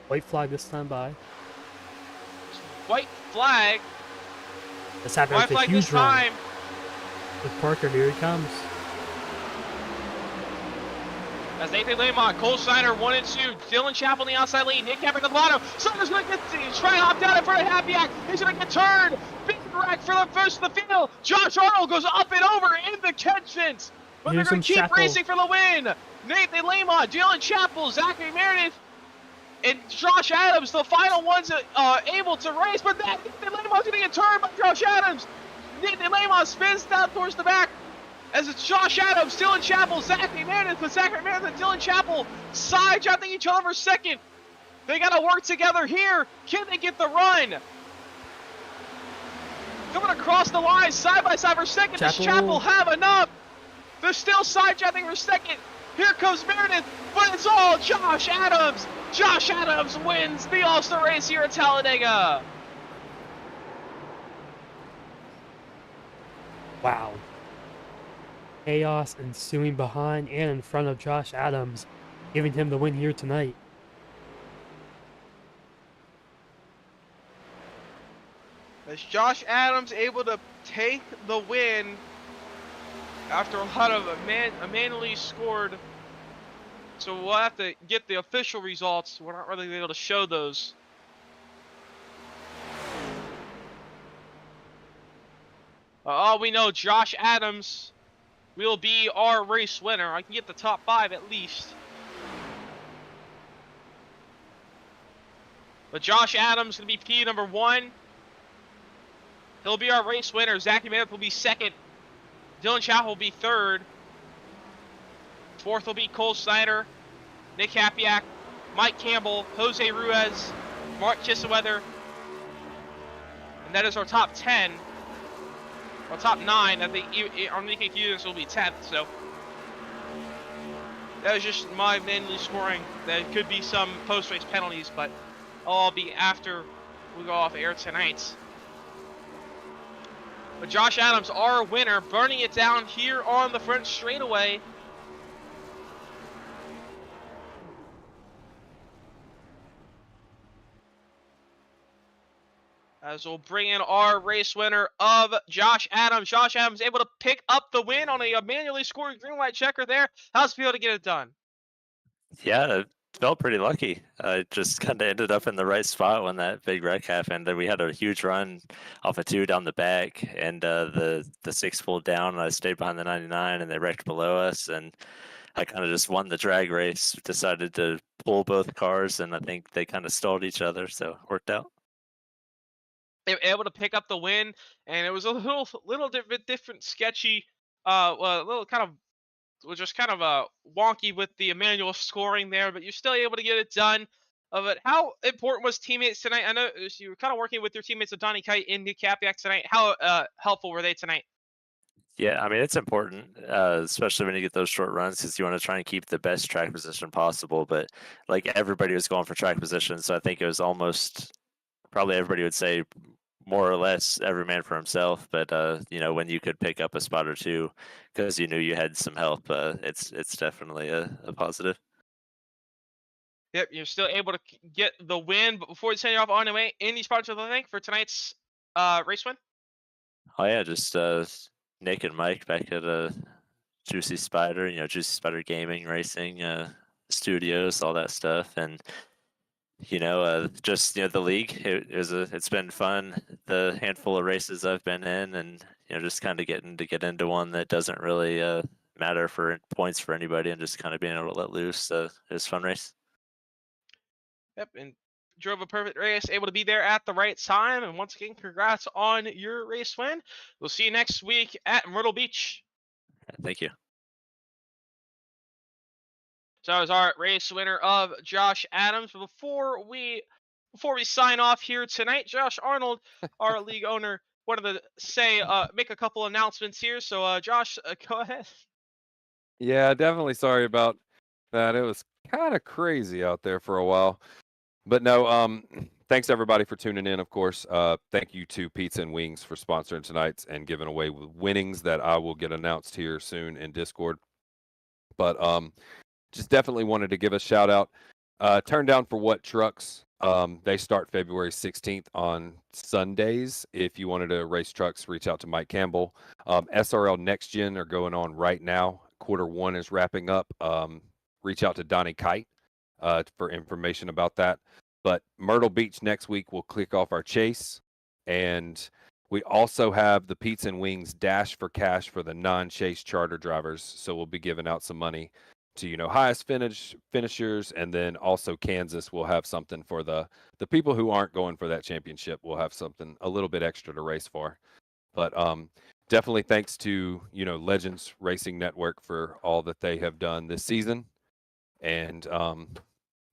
White flag this time by. White flag. This happened White with a flag huge this run. time. With Parker, here he comes. As Nathan Lamont, Cole Snyder 1 and 2, Dylan Chappell on the outside lane, Nick Kapiak at the bottom. Snyder's going to try to hop down in front of Kapiak. He's going to get turned. Big wreck for the first of the field. Josh Arnold goes up and over in the catch fence. But Here's they're going to some keep Chappell. racing for the win. Nathan Lamont, Dylan Chappell, Zachary Meredith, and Josh Adams, the final ones able to race. But Nathan Lamont's going to get turned by Josh Adams. Nathan Lamont spins down towards the back. As it's Josh Adams, Dylan Chappell, Zachary Meredith, but Zachary Meredith and Dylan Chappell side-jacking each other for second. They got to work together here. Can they get the run? Coming across the line, side by side for second. Does Chappell have enough? They're still side-jacking for second. Here comes Meredith, but it's all Josh Adams. Josh Adams wins the All-Star race here at Talladega. Wow. Chaos ensuing behind and in front of Josh Adams, giving him the win here tonight. As Josh Adams able to take the win after a lot of manually scored. So we'll have to get the official results. We're not really able to show those. All we know, Josh Adams will be our race winner. I can get the top 5 at least. But Josh Adams going to be P number 1. He'll be our race winner. Zachary Meredith will be 2nd. Dylan Chappell will be 3rd. Fourth will be Cole Snyder, Nick Hapiak, Mike Campbell, Jose Ruiz, Mark Chisweather. And that is our top 10. Our top 9. I think Enrique Hughes will be 10th. So that was just my manually scoring. There could be some post-race penalties, but all be after we go off air tonight. But Josh Adams, our winner, burning it down here on the front straightaway. As we'll bring in our race winner of Josh Adams. Josh Adams able to pick up the win on a manually scored green light checker there. How's it feel to get it done? Yeah, it felt pretty lucky. I just kind of ended up in the right spot when that big wreck happened. And we had a huge run off a 2 down the back, and the 6 pulled down, and I stayed behind the 99, and they wrecked below us. And I kind of just won the drag race, decided to pull both cars, and I think they kind of stalled each other, so it worked out. They were able to pick up the win, and it was a little different sketchy, well, a little kind of, was just kind of wonky with the manual scoring there, but you're still able to get it done. But how important was teammates tonight? I know you were kind of working with your teammates of Donnie Kite and Nick Capiak tonight. How helpful were they tonight? Yeah, I mean, it's important, especially when you get those short runs, because you want to try and keep the best track position possible. But like, everybody was going for track position, so I think it was almost, probably everybody would say more or less every man for himself. But you know, when you could pick up a spot or two because you knew you had some help, it's definitely a positive. Yep, you're still able to get the win. But before we send you off on the way, any sponsors to thank for tonight's race win? Oh yeah, just Nick and Mike back at Juicy Spider, you know, Juicy Spider Gaming, Racing, Studios, all that stuff. And you know, just, you know, the league, it's been fun, the handful of races I've been in, and you know, just kind of getting to get into one that doesn't really matter for points for anybody, and just kind of being able to let loose. It was a fun race. Yep, and drove a perfect race, able to be there at the right time. And once again, congrats on your race win. We'll see you next week at Myrtle Beach. Thank you. So that was our race winner of Josh Adams. But before we sign off here tonight, Josh Arnold, our league owner, wanted to make a couple announcements here. So Josh, go ahead. Yeah, definitely sorry about that. It was kind of crazy out there for a while. But no, thanks everybody for tuning in, of course. Thank you to Pizza and Wings for sponsoring tonight's and giving away winnings that I will get announced here soon in Discord. But just definitely wanted to give a shout out. Turn Down for What trucks. They start February 16th on Sundays. If you wanted to race trucks, reach out to Mike Campbell. SRL Next Gen are going on right now. Q1 is wrapping up. Reach out to Donnie Kite for information about that. But Myrtle Beach next week will kick off our chase. And we also have the Pizza and Wings Dash for Cash for the non-chase charter drivers. So we'll be giving out some money to, you know, highest finishers, and then also Kansas will have something for the people who aren't going for that championship. We'll have something a little bit extra to race for. But definitely thanks to, you know, Legends Racing Network for all that they have done this season. And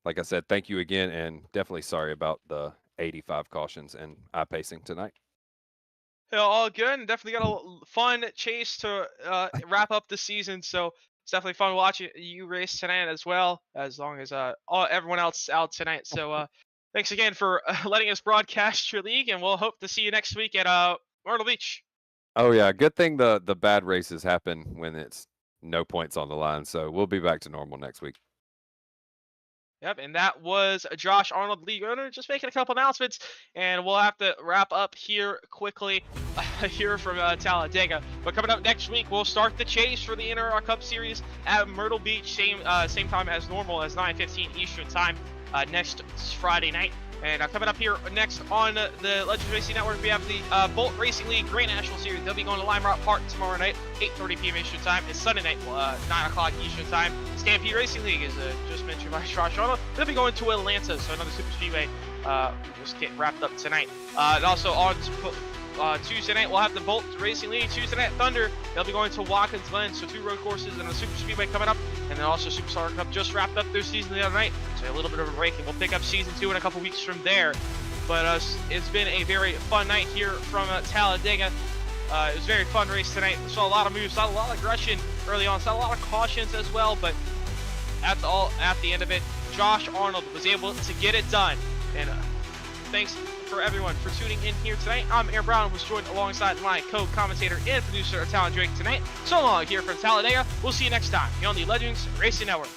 like I said, thank you again, and definitely sorry about the 85 cautions and iPacing tonight. Yeah, all good, and definitely got a fun chase to wrap up the season. So it's definitely fun watching you race tonight as well, as long as everyone else out tonight. So thanks again for letting us broadcast your league, and we'll hope to see you next week at Myrtle Beach. Oh yeah, good thing the bad races happen when it's no points on the line. So we'll be back to normal next week. Yep, and that was Josh Arnold, league owner, just making a couple announcements, and we'll have to wrap up here quickly here from Talladega. But coming up next week, we'll start the chase for the NAOR Cup Series at Myrtle Beach, same time as normal, as 9:15 Eastern Time next Friday night. And coming up here next on the Legends Racing Network, we have the Bolt Racing League Grand National Series. They'll be going to Lime Rock Park tomorrow night, 8:30 p.m. Eastern Time. And Sunday night, 9 o'clock Eastern Time. Stampede Racing League, is just mentioned by Josh Arnold. They'll be going to Atlanta, so another super speedway just getting wrapped up tonight. And also on Tuesday night, we'll have the Bolt Racing League. Tuesday night, Thunder, they'll be going to Watkins Glen. So 2 road courses and a Super Speedway coming up. And then also Superstar Cup just wrapped up their season the other night. So a little bit of a break, and we'll pick up season 2 in a couple weeks from there. But it's been a very fun night here from Talladega. It was a very fun race tonight. We saw a lot of moves, saw a lot of aggression early on, saw a lot of cautions as well. But at the end of it, Josh Arnold was able to get it done. And thanks for everyone for tuning in here tonight. I'm Aaron Brown, and was joined alongside my co-commentator and producer, Talon Drake, tonight. So long here from Talladega. We'll see you next time here on the Legends Racing Network.